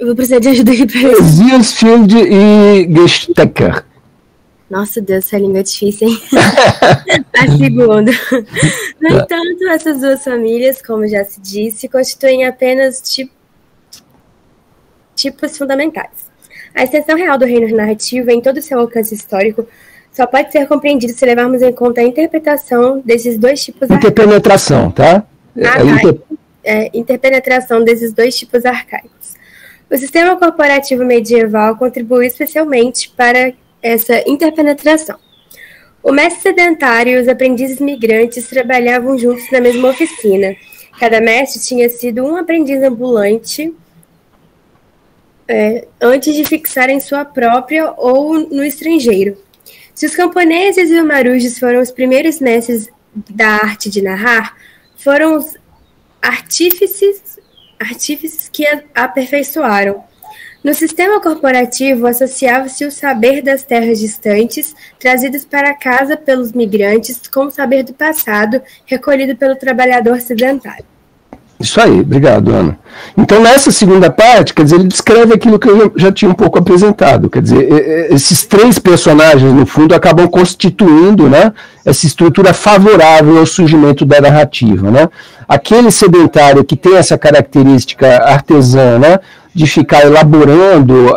vou precisar de ajuda aqui para isso. Zielsfield e Gestecker. Nossa, Deus, essa língua é difícil, hein? A segunda. No entanto, essas duas famílias, como já se disse, constituem apenas tipos fundamentais. A extensão real do reino narrativo, em todo o seu alcance histórico, só pode ser compreendida se levarmos em conta a interpretação desses dois tipos interpenetração, tá? Interpenetração desses dois tipos arcaicos. O sistema corporativo medieval contribuiu especialmente para essa interpenetração. O mestre sedentário e os aprendizes migrantes trabalhavam juntos na mesma oficina. Cada mestre tinha sido um aprendiz ambulante antes de fixar em sua própria ou no estrangeiro. Se os camponeses e os marujos foram os primeiros mestres da arte de narrar, foram os artífices que a aperfeiçoaram. No sistema corporativo, associava-se o saber das terras distantes, trazidos para casa pelos migrantes, com o saber do passado, recolhido pelo trabalhador sedentário. Isso aí, obrigado, Ana. Então, nessa segunda parte, quer dizer, ele descreve aquilo que eu já tinha um pouco apresentado. Quer dizer, esses três personagens, no fundo, acabam constituindo, né, essa estrutura favorável ao surgimento da narrativa. Né? Aquele sedentário que tem essa característica artesã, né, de ficar elaborando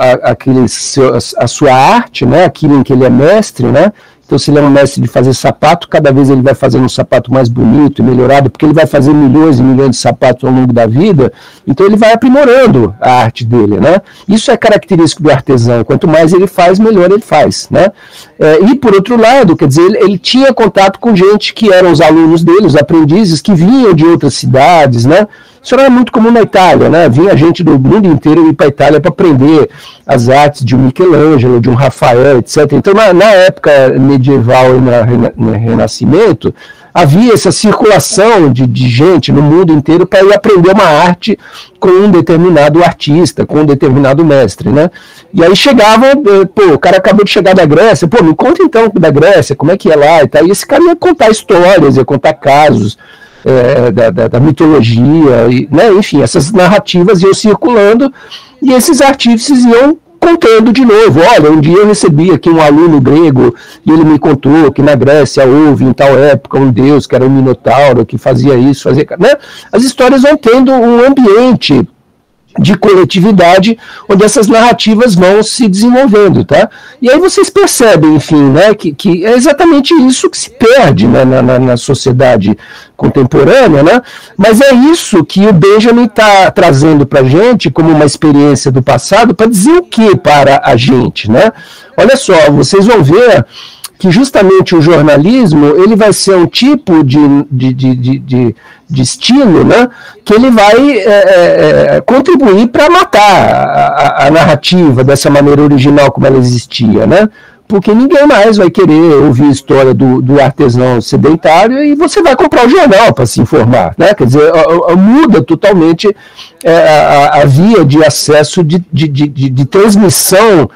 a sua arte, né, aquilo em que ele é mestre, né? Então, se ele é um mestre de fazer sapato, cada vez ele vai fazendo um sapato mais bonito e melhorado, porque ele vai fazer milhões e milhões de sapatos ao longo da vida, então ele vai aprimorando a arte dele, né? Isso é característico do artesão, quanto mais ele faz, melhor ele faz, né? E, por outro lado, quer dizer, ele tinha contato com gente que eram os alunos dele, os aprendizes, que vinham de outras cidades, né? Isso era muito comum na Itália, né? Vinha gente do mundo inteiro ir para a Itália para aprender as artes de um Michelangelo, de um Rafael, etc. Então, na época medieval e no Renascimento, havia essa circulação de gente no mundo inteiro para ir aprender uma arte com um determinado artista, com um determinado mestre, né? E aí chegava, o cara acabou de chegar da Grécia, me conta então da Grécia, como é que é lá e tal. E esse cara ia contar histórias, ia contar casos, da mitologia, né? Enfim, essas narrativas iam circulando e esses artífices iam contando de novo, olha, um dia eu recebi aqui um aluno grego e ele me contou que na Grécia houve em tal época um deus que era um minotauro, que fazia isso, fazia... Né? As histórias vão tendo um ambiente de coletividade, onde essas narrativas vão se desenvolvendo, tá? E aí vocês percebem, enfim, né, que é exatamente isso que se perde, né, na sociedade contemporânea, né? Mas é isso que o Benjamin está trazendo para a gente como uma experiência do passado, para dizer o que para a gente, né? Olha só, vocês vão ver que justamente o jornalismo ele vai ser um tipo de estilo, né, que ele vai contribuir para matar a narrativa dessa maneira original como ela existia, né? Porque ninguém mais vai querer ouvir a história do artesão sedentário e você vai comprar o jornal para se informar, né? Quer dizer, muda totalmente a via de acesso de transmissão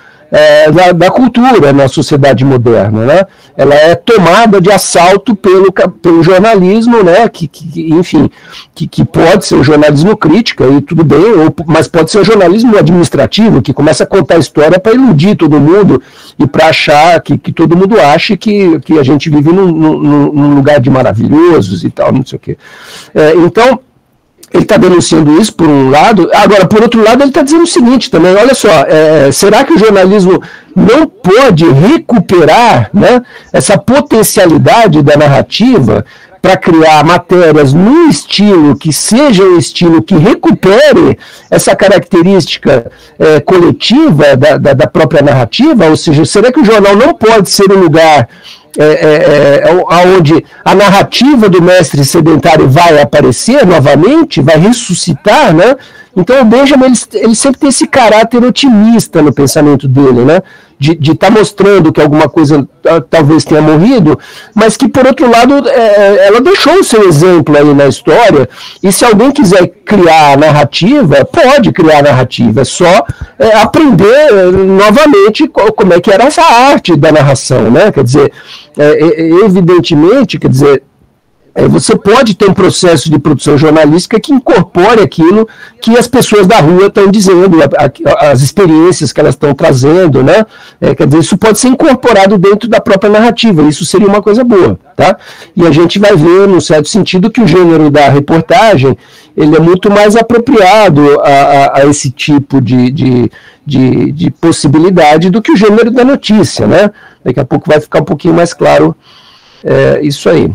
da cultura na sociedade moderna, né? Ela é tomada de assalto pelo jornalismo, né? Enfim, que pode ser um jornalismo crítico, e tudo bem, mas pode ser um jornalismo administrativo, que começa a contar a história para iludir todo mundo e para achar que todo mundo ache que a gente vive num lugar de maravilhosos e tal, não sei o quê. Então, ele está denunciando isso, por um lado. Agora, por outro lado, ele está dizendo o seguinte também, olha só, será que o jornalismo não pode recuperar, né, essa potencialidade da narrativa para criar matérias num estilo que seja um estilo que recupere essa característica coletiva da própria narrativa? Ou seja, será que o jornal não pode ser um lugar onde a narrativa do mestre sedentário vai aparecer novamente, vai ressuscitar, né? Então o Benjamin ele sempre tem esse caráter otimista no pensamento dele, né? De estar mostrando que alguma coisa talvez tenha morrido, mas que por outro lado ela deixou o seu exemplo aí na história, e se alguém quiser criar narrativa, pode criar narrativa, é só aprender novamente como é que era essa arte da narração, né? Quer dizer, evidentemente, quer dizer, você pode ter um processo de produção jornalística que incorpore aquilo que as pessoas da rua estão dizendo, as experiências que elas estão trazendo, né? Quer dizer, isso pode ser incorporado dentro da própria narrativa, isso seria uma coisa boa, tá? E a gente vai ver, num certo sentido, que o gênero da reportagem, ele é muito mais apropriado a esse tipo de possibilidade do que o gênero da notícia, né? Daqui a pouco vai ficar um pouquinho mais claro isso aí.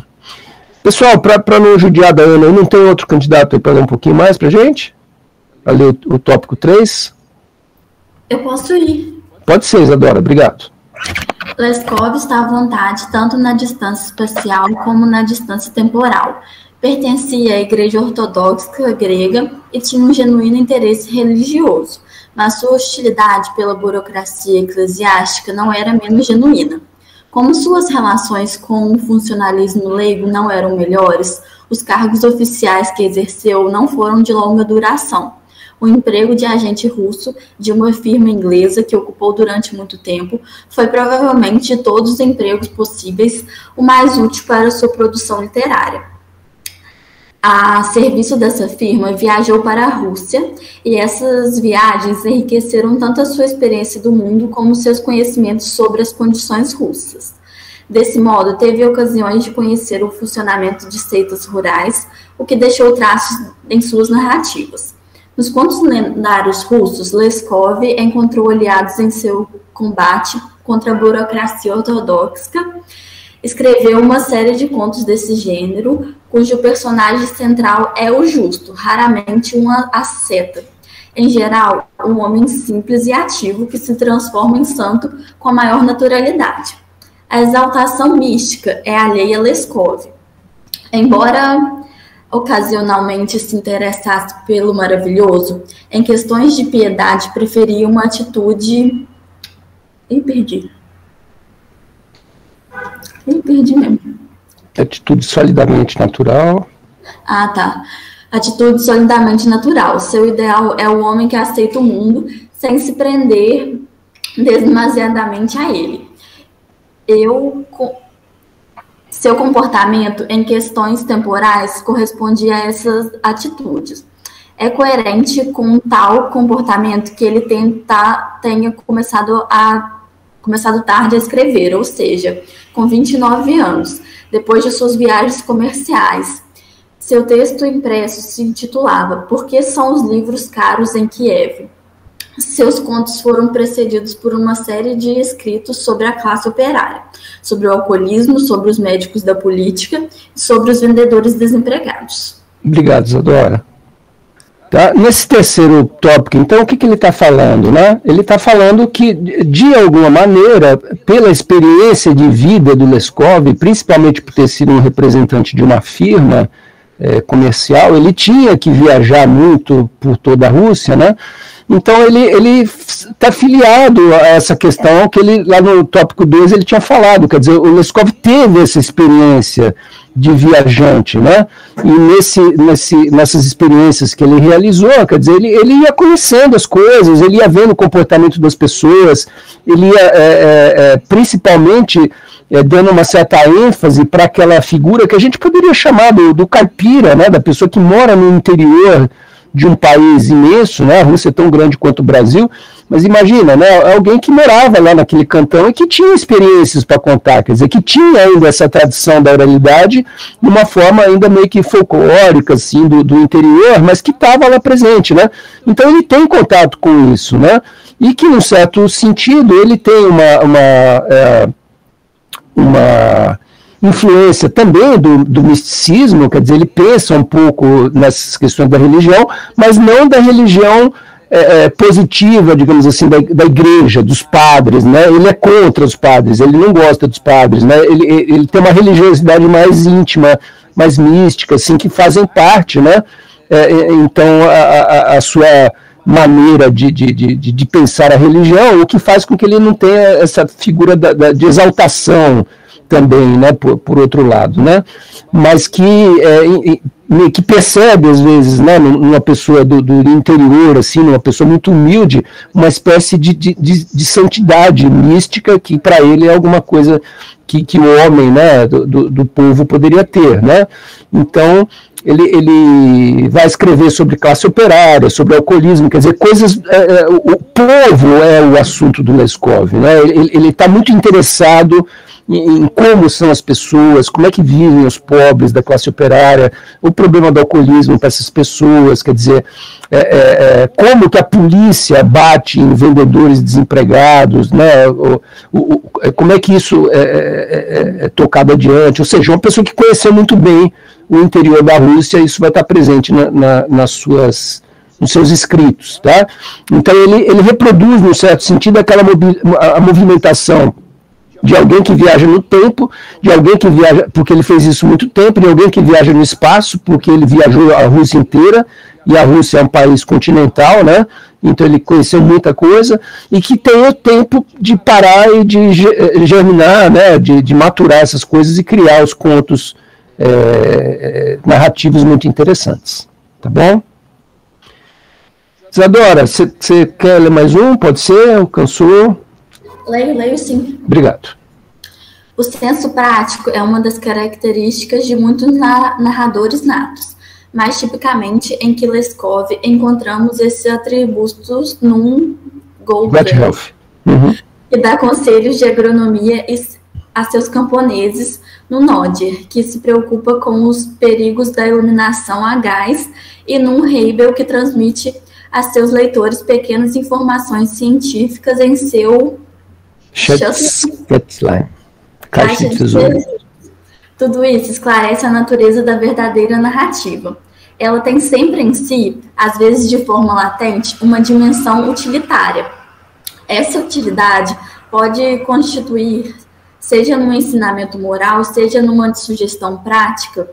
Pessoal, para não judiar da Ana, não tem outro candidato aí para ler um pouquinho mais para a gente? Para ler o tópico 3? Eu posso ir. Pode ser, Isadora, obrigado. Leskov está à vontade tanto na distância espacial como na distância temporal. Pertencia à Igreja Ortodoxa grega e tinha um genuíno interesse religioso, mas sua hostilidade pela burocracia eclesiástica não era menos genuína. Como suas relações com o funcionalismo leigo não eram melhores, os cargos oficiais que exerceu não foram de longa duração. O emprego de agente russo de uma firma inglesa que ocupou durante muito tempo foi provavelmente de todos os empregos possíveis o mais útil para sua produção literária. A serviço dessa firma, viajou para a Rússia e essas viagens enriqueceram tanto a sua experiência do mundo como seus conhecimentos sobre as condições russas. Desse modo, teve ocasiões de conhecer o funcionamento de seitas rurais, o que deixou traços em suas narrativas. Nos contos lendários russos, Leskov encontrou aliados em seu combate contra a burocracia ortodoxa. Escreveu uma série de contos desse gênero, cujo personagem central é o justo, raramente um asceta. Em geral, um homem simples e ativo que se transforma em santo com a maior naturalidade. A exaltação mística é alheia a Leskov. Embora ocasionalmente se interessasse pelo maravilhoso, em questões de piedade preferia uma atitude... perdi mesmo. Atitude solidamente natural. Ah, tá. Atitude solidamente natural. Seu ideal é o homem que aceita o mundo sem se prender demasiadamente a ele. Seu comportamento em questões temporais correspondia a essas atitudes. é coerente com tal comportamento que ele tenha começado tarde a escrever, ou seja, com 29 anos, depois de suas viagens comerciais. Seu texto impresso se intitulava Por que são os livros caros em Kiev? Seus contos foram precedidos por uma série de escritos sobre a classe operária, sobre o alcoolismo, sobre os médicos da política e sobre os vendedores desempregados. Obrigado, Isadora. Tá? Nesse terceiro tópico, então, o que ele está falando? Né? Ele está falando que, de alguma maneira, pela experiência de vida do Leskov, principalmente por ter sido um representante de uma firma comercial, ele tinha que viajar muito por toda a Rússia, né? Então ele está filiado a essa questão que ele, lá no tópico 2, ele tinha falado, quer dizer, o Leskov teve essa experiência de viajante, né? E nessas experiências que ele realizou, quer dizer, ele ia conhecendo as coisas, ele ia vendo o comportamento das pessoas, ele ia principalmente dando uma certa ênfase para aquela figura que a gente poderia chamar do caipira, né? Da pessoa que mora no interior de um país imenso, né? A Rússia é tão grande quanto o Brasil, mas imagina, né? Alguém que morava lá naquele cantão e que tinha experiências para contar, quer dizer, que tinha ainda essa tradição da oralidade de uma forma ainda meio que folclórica, assim, do interior, mas que estava lá presente, né? Então ele tem contato com isso, né? E que, num certo sentido, ele tem uma influência também do misticismo, quer dizer, ele pensa um pouco nessas questões da religião, mas não da religião positiva, digamos assim, da igreja, dos padres, né? Ele é contra os padres, ele não gosta dos padres, né? Ele tem uma religiosidade mais íntima, mais mística, assim, que fazem parte, né? Então, a sua maneira de pensar a religião, o que faz com que ele não tenha essa figura de exaltação também, né, por outro lado, né, mas que percebe às vezes, né, numa pessoa do interior, assim, numa pessoa muito humilde, uma espécie de santidade mística que para ele é alguma coisa que o homem, né, do povo poderia ter, né. Então ele vai escrever sobre classe operária, sobre alcoolismo, quer dizer, coisas, o povo é o assunto do Leskov, né, ele está muito interessado em como são as pessoas, como é que vivem os pobres da classe operária, o problema do alcoolismo para essas pessoas, quer dizer, como que a polícia bate em vendedores desempregados, né, como é que isso é tocado adiante, ou seja, uma pessoa que conheceu muito bem o interior da Rússia, isso vai estar presente nos seus escritos, tá? Então ele reproduz, num certo sentido, a movimentação de alguém que viaja no tempo, de alguém que viaja, porque ele fez isso muito tempo, de alguém que viaja no espaço, porque ele viajou a Rússia inteira, e a Rússia é um país continental, né? Então ele conheceu muita coisa, e que tem o tempo de parar e de germinar, né? De maturar essas coisas e criar os contos narrativos muito interessantes. Tá bom? Isadora, você quer ler mais um? Pode ser? Alcançou? Leio sim. Obrigado. O senso prático é uma das características de muitos narradores natos, mas tipicamente em que Leskov encontramos esses atributos num Goldberg, que dá conselhos de agronomia a seus camponeses, no Nodder, que se preocupa com os perigos da iluminação a gás, e num Heibel, que transmite a seus leitores pequenas informações científicas em seu Caixa de tesouro. Tudo isso esclarece a natureza da verdadeira narrativa. Ela tem sempre em si, às vezes de forma latente, uma dimensão utilitária. Essa utilidade pode constituir, seja num ensinamento moral, seja numa sugestão prática,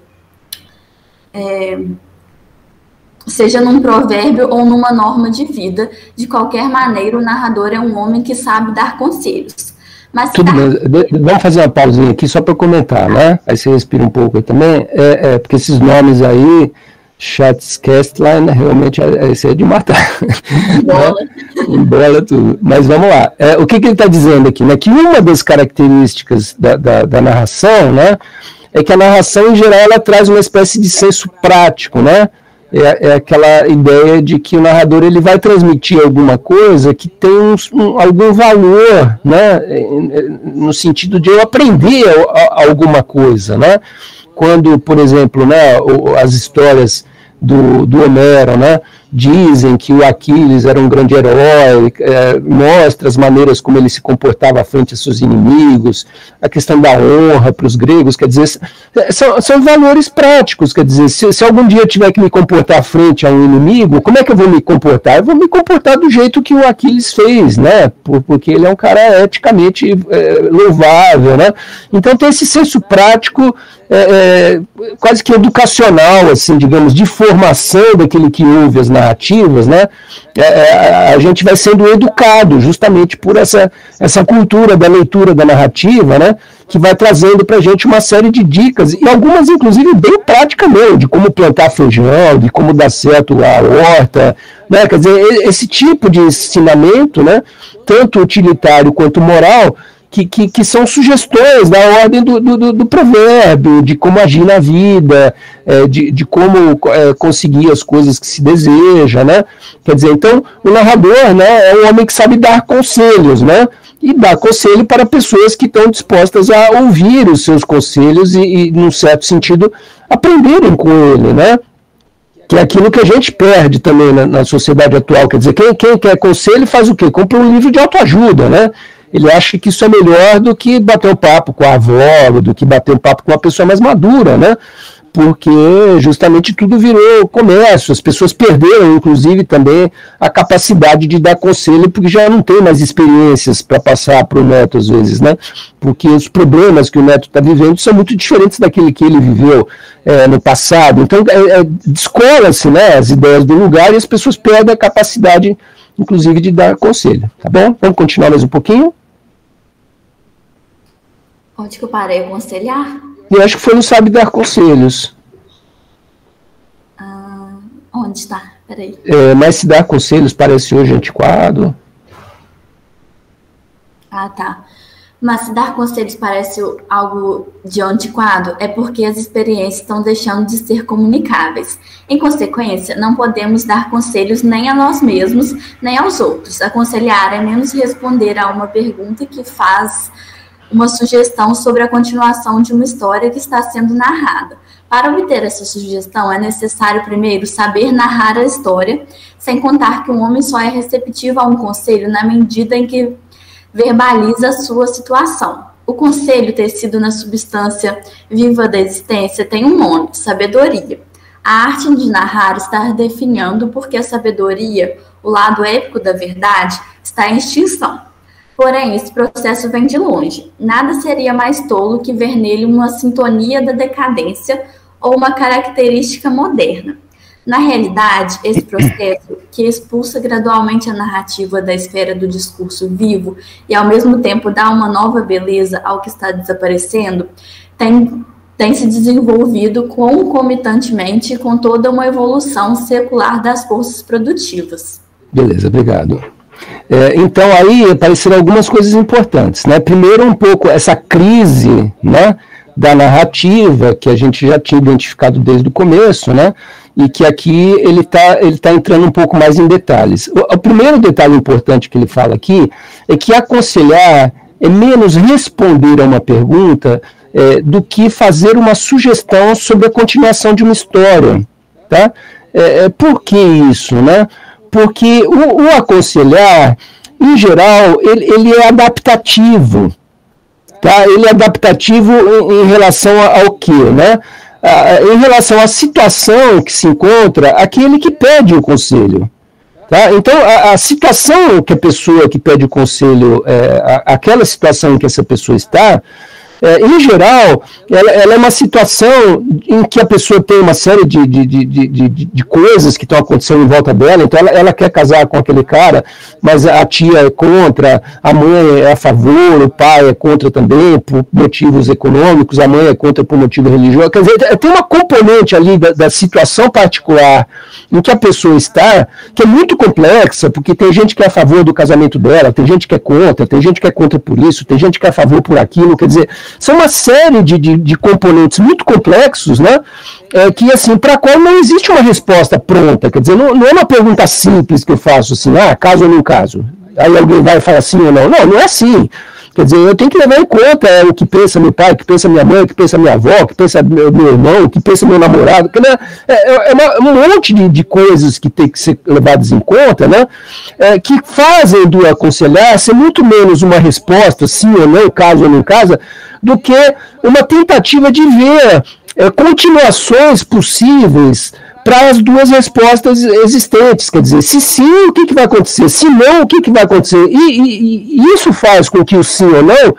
seja num provérbio ou numa norma de vida. De qualquer maneira, o narrador é um homem que sabe dar conselhos. Mas tudo bem, vamos fazer uma pausinha aqui só para comentar, né? Aí você respira um pouco aí também, porque esses nomes aí, Schatzkästlein, realmente esse é de matar. Bola tudo. Mas vamos lá. O que ele está dizendo aqui? Né? Que uma das características da narração, né, é que a narração, em geral, ela traz uma espécie de senso prático, né? é aquela ideia de que o narrador ele vai transmitir alguma coisa que tem algum valor, né, no sentido de eu aprender alguma coisa, né? Quando, por exemplo, né, as histórias do Homero, né, dizem que o Aquiles era um grande herói, mostra as maneiras como ele se comportava frente a seus inimigos, a questão da honra para os gregos, quer dizer, são valores práticos, quer dizer, se algum dia eu tiver que me comportar frente a um inimigo, como é que eu vou me comportar? Eu vou me comportar do jeito que o Aquiles fez, né, porque ele é um cara eticamente louvável, né, então tem esse senso prático, quase que educacional, assim, digamos, de formação daquele que ouve as narrativas, né? A gente vai sendo educado justamente por essa cultura da leitura da narrativa, né? Que vai trazendo para a gente uma série de dicas, e algumas, inclusive, bem práticas mesmo, de como plantar feijão, de como dar certo a horta, né? Quer dizer, esse tipo de ensinamento, né? Tanto utilitário quanto moral, que são sugestões da ordem do provérbio, de como agir na vida, de como conseguir as coisas que se deseja, né? Quer dizer, então, o narrador, né, é um homem que sabe dar conselhos, né? E dar conselho para pessoas que estão dispostas a ouvir os seus conselhos e num certo sentido, aprenderem com ele, né? Que é aquilo que a gente perde também na sociedade atual. Quer dizer, quem quer conselho faz o quê? Compra um livro de autoajuda, né? Ele acha que isso é melhor do que bater um papo com a avó, do que bater um papo com uma pessoa mais madura, né? Porque justamente tudo virou comércio, as pessoas perderam, inclusive, também a capacidade de dar conselho, porque já não tem mais experiências para passar para o neto, às vezes, né? Porque os problemas que o neto está vivendo são muito diferentes daquele que ele viveu no passado. Então, descola-se, né, as ideias do lugar e as pessoas perdem a capacidade, inclusive, de dar conselho, tá bom? Vamos continuar mais um pouquinho? Onde que eu parei? Aconselhar? Eu acho que foi no Sabe Dar Conselhos. Onde está? Peraí. Mas se dar conselhos parece hoje antiquado. Ah, tá. Mas se dar conselhos parece algo de antiquado, é porque as experiências estão deixando de ser comunicáveis. Em consequência, não podemos dar conselhos nem a nós mesmos, nem aos outros. Aconselhar é menos responder a uma pergunta que faz uma sugestão sobre a continuação de uma história que está sendo narrada. Para obter essa sugestão, é necessário primeiro saber narrar a história, sem contar que um homem só é receptivo a um conselho na medida em que verbaliza a sua situação. O conselho, tecido na substância viva da existência, tem um nome: sabedoria. A arte de narrar está definhando porque a sabedoria, o lado épico da verdade, está em extinção. Porém, esse processo vem de longe. Nada seria mais tolo que ver nele uma sintonia da decadência ou uma característica moderna. Na realidade, esse processo, que expulsa gradualmente a narrativa da esfera do discurso vivo e, ao mesmo tempo, dá uma nova beleza ao que está desaparecendo, tem se desenvolvido concomitantemente com toda uma evolução secular das forças produtivas. Beleza, obrigado. Então, aí apareceram algumas coisas importantes, né? Primeiro, um pouco essa crise, né, da narrativa, que a gente já tinha identificado desde o começo, né? E que aqui ele tá entrando um pouco mais em detalhes. O primeiro detalhe importante que ele fala aqui é que aconselhar é menos responder a uma pergunta do que fazer uma sugestão sobre a continuação de uma história, tá? Por que isso, né? Porque o aconselhar, em geral, ele é adaptativo, tá? Ele é adaptativo em relação ao quê, né? Em relação à situação que se encontra aquele que pede o conselho. Tá? Então, a situação que a pessoa que pede o conselho, aquela situação em que essa pessoa está, em geral, ela é uma situação em que a pessoa tem uma série de coisas que estão acontecendo em volta dela. Então ela quer casar com aquele cara, mas a tia é contra, a mãe é a favor, o pai é contra também por motivos econômicos, a mãe é contra por motivo religioso. Quer dizer, tem uma componente ali da situação particular em que a pessoa está, que é muito complexa, porque tem gente que é a favor do casamento dela, tem gente que é contra, tem gente que é contra por isso, tem gente que é a favor por aquilo. Quer dizer, são uma série de componentes muito complexos, né? Que, assim, para a qual não existe uma resposta pronta. Quer dizer, não é uma pergunta simples que eu faço, assim, caso ou não caso. Aí alguém vai falar sim ou não. Não é assim. Quer dizer, eu tenho que levar em conta o que pensa meu pai, o que pensa minha mãe, o que pensa minha avó, o que pensa meu irmão, o que pensa meu namorado. Um monte de coisas que tem que ser levadas em conta, né? Que fazem do aconselhar ser muito menos uma resposta, sim ou não, caso ou não caso, do que uma tentativa de ver continuações possíveis para as duas respostas existentes. Quer dizer, se sim, o que vai acontecer? Se não, o que vai acontecer? E isso faz com que o sim ou não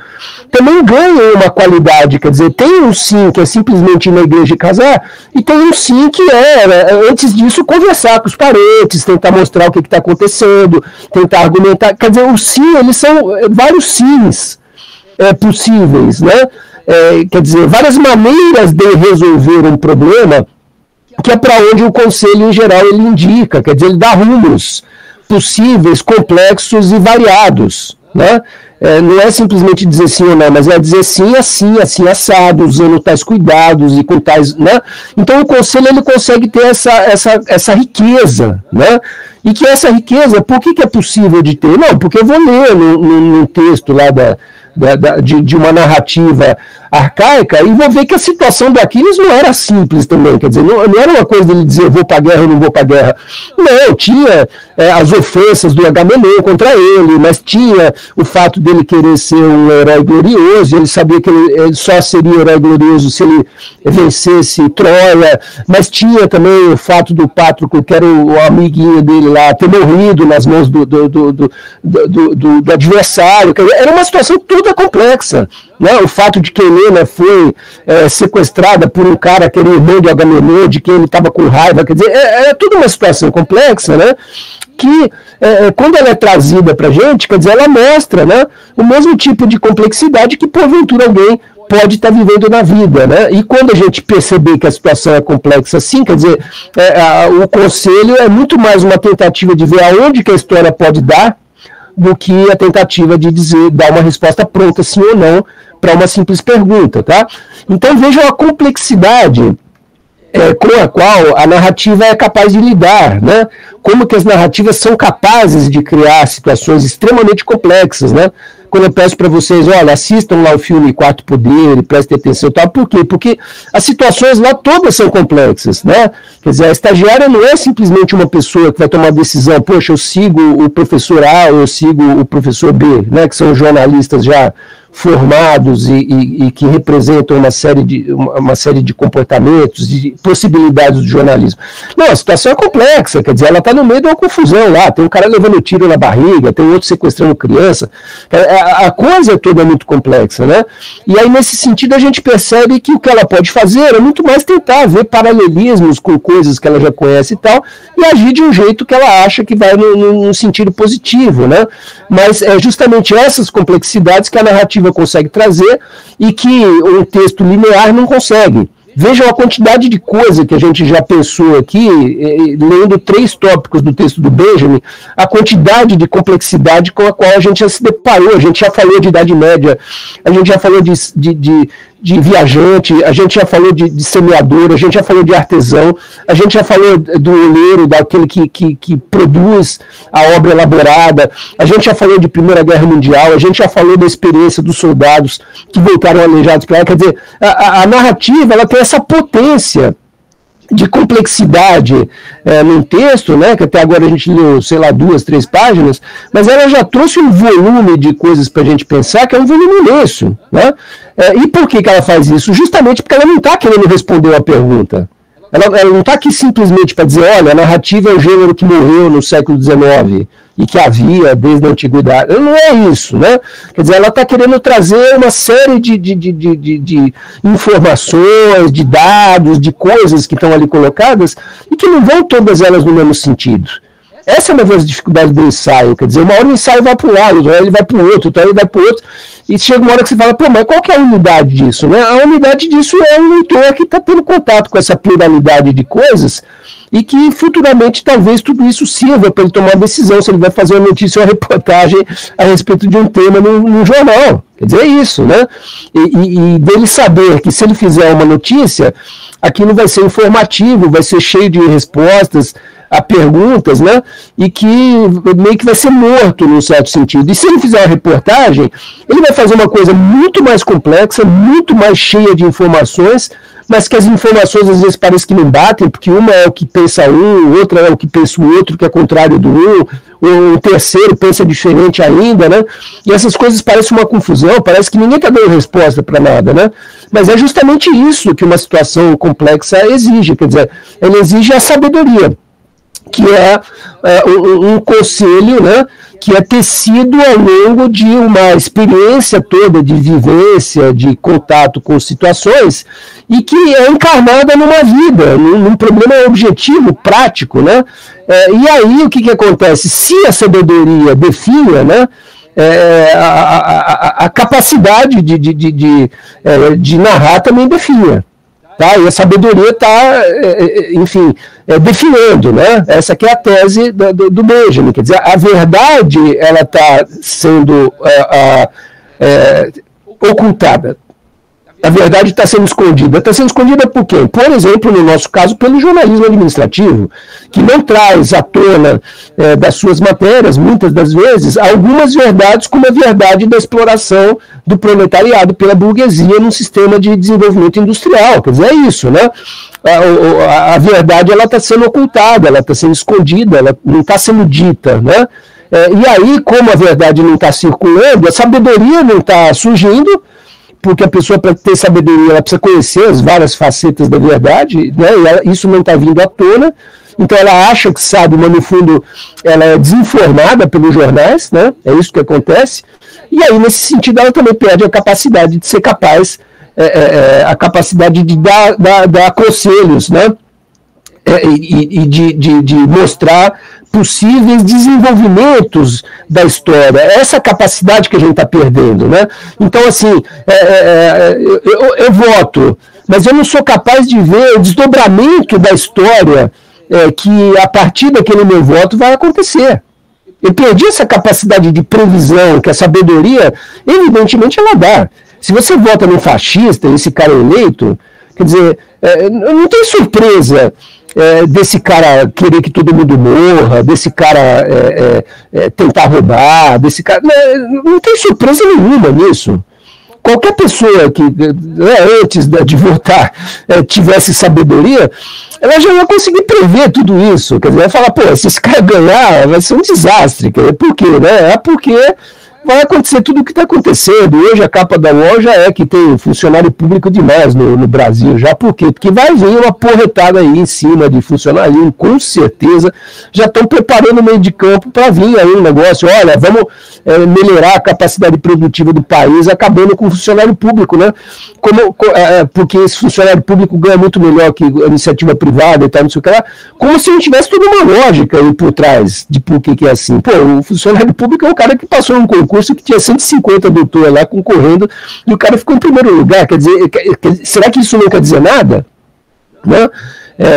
também ganhe uma qualidade. Quer dizer, tem um sim que é simplesmente ir na igreja e casar, e tem um sim que antes disso, conversar com os parentes, tentar mostrar o que está acontecendo, tentar argumentar. Quer dizer, o sim, eles são vários sims possíveis, né? Quer dizer, várias maneiras de resolver um problema, que é para onde o conselho, em geral, ele indica. Quer dizer, ele dá rumos possíveis, complexos e variados, né? Não é simplesmente dizer sim ou não, mas é dizer sim, assim, assado, usando tais cuidados e com tais, né? Então, o conselho, ele consegue ter essa riqueza, né? E que essa riqueza, por que é possível de ter? Não, porque eu vou ler num texto lá de uma narrativa arcaica e vou ver que a situação do Aquiles não era simples também, quer dizer, não era uma coisa dele dizer vou para a guerra ou não vou para a guerra, não, tinha as ofensas do Agamenon contra ele, mas tinha o fato dele querer ser um herói glorioso, ele sabia que ele só seria herói glorioso se ele vencesse Troia, mas tinha também o fato do Pátroclo, que era o amiguinho dele lá, ter morrido nas mãos do adversário. Quer dizer, era uma situação toda complexa, né? O fato de que Helena foi sequestrada por um cara que era irmão de Agamenon, de quem ele estava com raiva, quer dizer, é tudo uma situação complexa, né? Que quando ela é trazida para a gente, quer dizer, ela mostra, né, o mesmo tipo de complexidade que porventura alguém pode estar vivendo na vida, né? E quando a gente perceber que a situação é complexa assim, quer dizer, o conselho é muito mais uma tentativa de ver aonde que a história pode dar, do que a tentativa de dar uma resposta pronta, sim ou não, para uma simples pergunta, tá? Então vejam a complexidade com a qual a narrativa é capaz de lidar, né? Como que as narrativas são capazes de criar situações extremamente complexas, né? Quando eu peço para vocês, olha, assistam lá o filme Quarto Poder, prestem atenção e tal, por quê? Porque as situações lá todas são complexas, né? Quer dizer, a estagiária não é simplesmente uma pessoa que vai tomar decisão, poxa, eu sigo o professor A ou eu sigo o professor B, né? Que são jornalistas já formados e que representam uma série de comportamentos, de possibilidades do jornalismo. Não, a situação é complexa, quer dizer, ela está no meio de uma confusão lá, tem um cara levando tiro na barriga, tem outro sequestrando criança, a coisa toda é muito complexa, né? E aí, nesse sentido, a gente percebe que o que ela pode fazer é muito mais tentar ver paralelismos com coisas que ela já conhece e tal, e agir de um jeito que ela acha que vai num sentido positivo, né? Mas é justamente essas complexidades que a narrativa consegue trazer e que um texto linear não consegue. Vejam a quantidade de coisa que a gente já pensou aqui, lendo 3 tópicos do texto do Benjamin, a quantidade de complexidade com a qual a gente já se deparou. A gente já falou de Idade Média, a gente já falou de viajante, a gente já falou de semeador, a gente já falou de artesão, a gente já falou do oleiro, daquele que produz a obra elaborada, a gente já falou de Primeira Guerra Mundial, a gente já falou da experiência dos soldados que voltaram aleijados para lá. Quer dizer, a narrativa, ela tem essa potência de complexidade num texto, né, que até agora a gente leu, sei lá, 2, 3 páginas, mas ela já trouxe um volume de coisas para a gente pensar, que é um volume imenso, né? E por que ela faz isso? Justamente porque ela não está querendo responder uma pergunta. Ela não está aqui simplesmente para dizer, olha, a narrativa é o gênero que morreu no século XIX e que havia desde a antiguidade. Não é isso, né? Quer dizer, ela está querendo trazer uma série de informações, de dados, de coisas que estão ali colocadas e que não vão todas elas no mesmo sentido. Essa é uma das dificuldades do ensaio, quer dizer, uma hora o ensaio vai para um lado, outra hora ele vai para o outro, outra hora ele vai para o outro, e chega uma hora que você fala, pô, mas qual que é a unidade disso? Né? A unidade disso é o leitor que está tendo contato com essa pluralidade de coisas e que futuramente talvez tudo isso sirva para ele tomar uma decisão, se ele vai fazer uma notícia ou uma reportagem a respeito de um tema num jornal. Quer dizer, é isso, né? E dele saber que se ele fizer uma notícia, aquilo vai ser informativo, vai ser cheio de respostas a perguntas, né? E que meio que vai ser morto, num certo sentido. E se ele fizer uma reportagem, ele vai fazer uma coisa muito mais complexa, muito mais cheia de informações, mas que as informações às vezes parecem que não batem, porque uma é o que pensa um, outra é o que pensa o outro, que é contrário do um, o terceiro pensa diferente ainda, né? E essas coisas parecem uma confusão, parece que ninguém está dando resposta para nada, né? Mas é justamente isso que uma situação complexa exige, quer dizer, ela exige a sabedoria, que é um conselho, né, que é tecido ao longo de uma experiência toda de vivência, de contato com situações, e que é encarnada numa vida, num problema objetivo, prático, né? E aí o que acontece? Se a sabedoria definha, né, a capacidade de narrar também definha. Tá? E a sabedoria está, enfim, definindo, né? Essa aqui é a tese do Benjamin, quer dizer, a verdade ela está sendo ocultada. A verdade está sendo escondida. Está sendo escondida por quê? Por exemplo, no nosso caso, pelo jornalismo administrativo, que não traz à tona das suas matérias, muitas das vezes, algumas verdades, como a verdade da exploração do proletariado pela burguesia num sistema de desenvolvimento industrial. Quer dizer, é isso, né? A verdade está sendo ocultada, ela está sendo escondida, ela não está sendo dita, né? E aí, como a verdade não está circulando, a sabedoria não está surgindo, porque a pessoa, para ter sabedoria, ela precisa conhecer as várias facetas da verdade, né? E isso não está vindo à tona, então ela acha que sabe, mas no fundo ela é desinformada pelos jornais, né? É isso que acontece, e aí nesse sentido ela também perde a capacidade de ser capaz, a capacidade de dar conselhos, né? E de mostrar possíveis desenvolvimentos da história. Essa capacidade que a gente está perdendo, né? Então, assim, eu voto, mas eu não sou capaz de ver o desdobramento da história que, a partir daquele meu voto, vai acontecer. Eu perdi essa capacidade de previsão que a sabedoria, evidentemente, ela dá. Se você vota no fascista, esse cara é eleito, quer dizer, não tem surpresa desse cara querer que todo mundo morra, desse cara tentar roubar, desse cara... Não tem surpresa nenhuma nisso. Qualquer pessoa que, antes de votar, tivesse sabedoria, ela já ia conseguir prever tudo isso. Quer dizer, vai falar, pô, se esse cara ganhar, vai ser um desastre. Por quê? Né? Porque vai acontecer tudo o que está acontecendo. Hoje a capa da UOL já é que tem funcionário público demais no Brasil. Já por quê? Porque vai vir uma porretada aí em cima de funcionário, com certeza. Já estão preparando o meio de campo para vir aí um negócio. Olha, vamos melhorar a capacidade produtiva do país, acabando com o funcionário público, né? Porque esse funcionário público ganha muito melhor que a iniciativa privada e tal, não sei o que lá. Como se não tivesse toda uma lógica aí por trás de por que é assim. Pô, o funcionário público é o cara que passou num concurso que tinha 150 doutores lá concorrendo e o cara ficou em primeiro lugar. Quer dizer, será que isso não quer dizer nada? Né?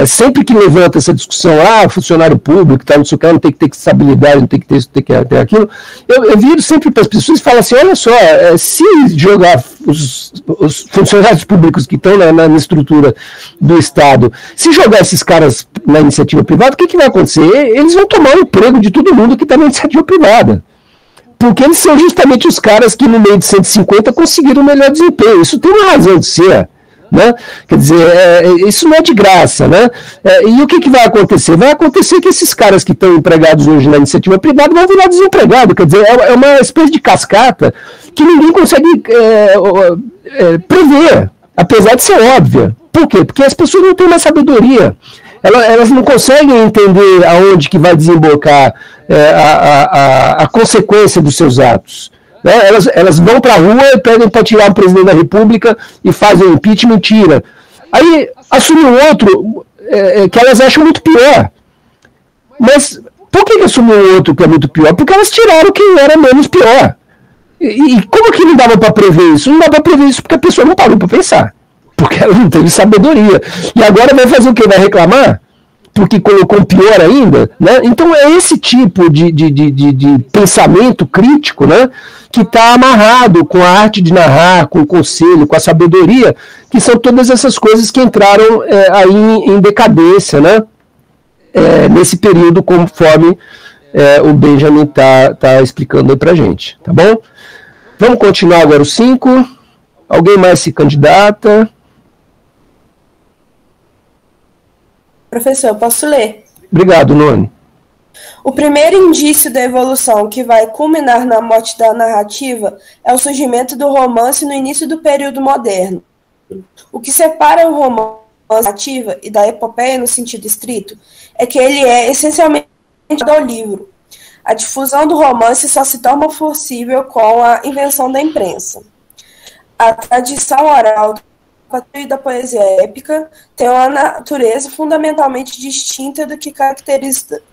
Sempre que levanta essa discussão, funcionário público, não sei o que, não tem que ter estabilidade, não tem que ter isso, tem que ter aquilo, eu viro sempre para as pessoas e falo assim, olha só, se jogar os funcionários públicos que estão na estrutura do Estado, se jogar esses caras na iniciativa privada, o que vai acontecer? Eles vão tomar o emprego de todo mundo que está na iniciativa privada. Porque eles são justamente os caras que no meio de 150 conseguiram o melhor desempenho. Isso tem uma razão de ser, né? Quer dizer, isso não é de graça, né? E o que vai acontecer? Vai acontecer que esses caras que estão empregados hoje na iniciativa privada vão virar desempregados. Quer dizer, é uma espécie de cascata que ninguém consegue prever, apesar de ser óbvia. Por quê? Porque as pessoas não têm mais sabedoria. Elas não conseguem entender aonde que vai desembocar a consequência dos seus atos. Né? Elas vão para a rua e pedem para tirar o presidente da República e fazem impeachment, tira. Aí assume um outro que elas acham muito pior. Mas por que assumiu um outro que é muito pior? Porque elas tiraram quem era menos pior. E como que não dava para prever isso? Não dava para prever isso porque a pessoa não parou para pensar. Porque ela não teve sabedoria. E agora vai fazer o quê? Vai reclamar? porque colocou um pior ainda, né? Então é esse tipo de pensamento crítico, né, que está amarrado com a arte de narrar, com o conselho, com a sabedoria, que são todas essas coisas que entraram aí em decadência, né, nesse período, conforme o Benjamin tá explicando aí pra gente, tá bom? Vamos continuar agora o 5. Alguém mais se candidata? Professor, posso ler? Obrigado, Noni. O primeiro indício da evolução que vai culminar na morte da narrativa é o surgimento do romance no início do período moderno. O que separa o romance narrativa e da epopeia no sentido estrito é que ele é essencialmente do livro. A difusão do romance só se torna possível com a invenção da imprensa. A tradição oral e da poesia épica tem uma natureza fundamentalmente distinta do que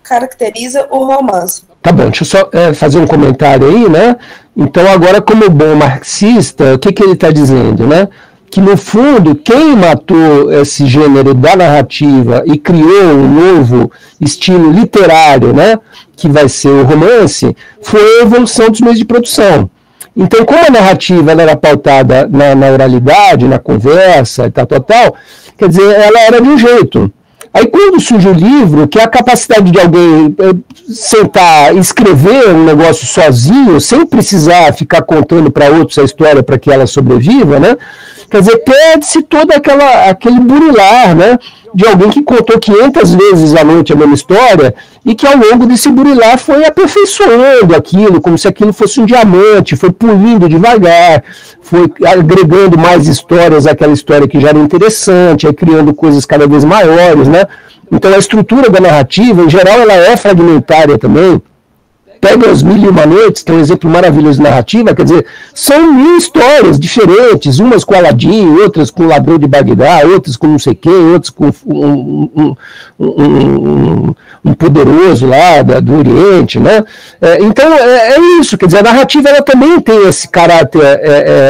caracteriza o romance. Tá bom, deixa eu só fazer um comentário aí, né? Então, agora, como bom marxista, o que ele está dizendo, né? Que, no fundo, quem matou esse gênero da narrativa e criou um novo estilo literário, né, que vai ser o romance, foi a evolução dos meios de produção. Então, como a narrativa ela era pautada na oralidade, na conversa e tal, quer dizer, ela era de um jeito. Aí, quando surge o livro, que é a capacidade de alguém sentar e escrever um negócio sozinho, sem precisar ficar contando para outros a história para que ela sobreviva, né? Quer dizer, perde-se todo aquele burilar, né, de alguém que contou 500 vezes à noite a mesma história e que ao longo desse burilar foi aperfeiçoando aquilo, como se aquilo fosse um diamante, foi pulindo devagar, foi agregando mais histórias àquela história que já era interessante, aí criando coisas cada vez maiores, né? Então a estrutura da narrativa, em geral, ela é fragmentária também. Pega As Mil e Uma Noites, que é um exemplo maravilhoso de narrativa, quer dizer, são 1000 histórias diferentes, umas com Aladim, outras com o Ladrão de Bagdá, outras com não sei quem, outras com um poderoso lá do Oriente, né? Então, é isso, quer dizer, a narrativa ela também tem esse caráter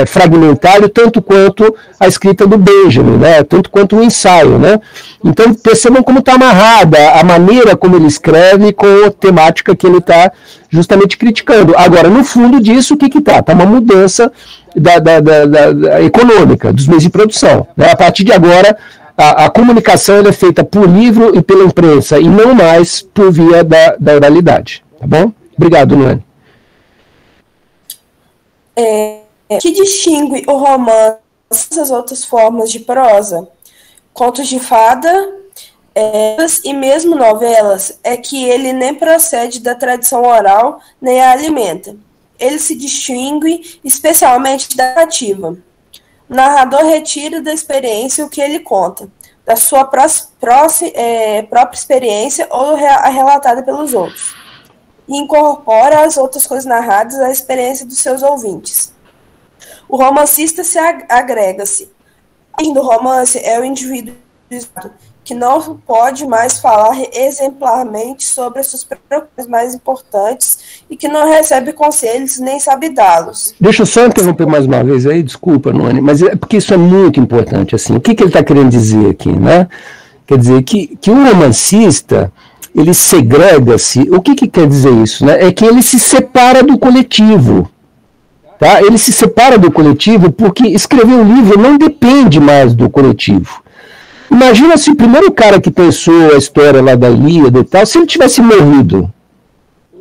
fragmentário, tanto quanto a escrita do Benjamin, né? Tanto quanto o ensaio, né? Então, percebam como está amarrada a maneira como ele escreve com a temática que ele está justamente criticando. Agora, no fundo disso, o que está? Está uma mudança da econômica, dos meios de produção, né? A partir de agora, a comunicação ela é feita por livro e pela imprensa, e não mais por via da oralidade. Tá bom? Obrigado, Luane. Que distingue o romance dessas outras formas de prosa? Contos de fada e mesmo novelas, é que ele nem procede da tradição oral, nem a alimenta. Ele se distingue especialmente da narrativa. O narrador retira da experiência o que ele conta, da sua própria experiência ou a relatada pelos outros, e incorpora as outras coisas narradas à experiência dos seus ouvintes. O romancista se agrega-se. Do romance é o indivíduo que não pode mais falar exemplarmente sobre as suas preocupações mais importantes e que não recebe conselhos nem sabe dá-los. Deixa eu só interromper mais uma vez aí, desculpa, Noni, mas é porque isso é muito importante, assim. O que ele está querendo dizer aqui, né? Quer dizer que o romancista, ele segrega-se. O que quer dizer isso, né? É que ele se separa do coletivo. Tá? Ele se separa do coletivo porque escrever um livro não depende mais do coletivo. Imagina se o primeiro cara que pensou a história lá da Ilíada e tal, se ele tivesse morrido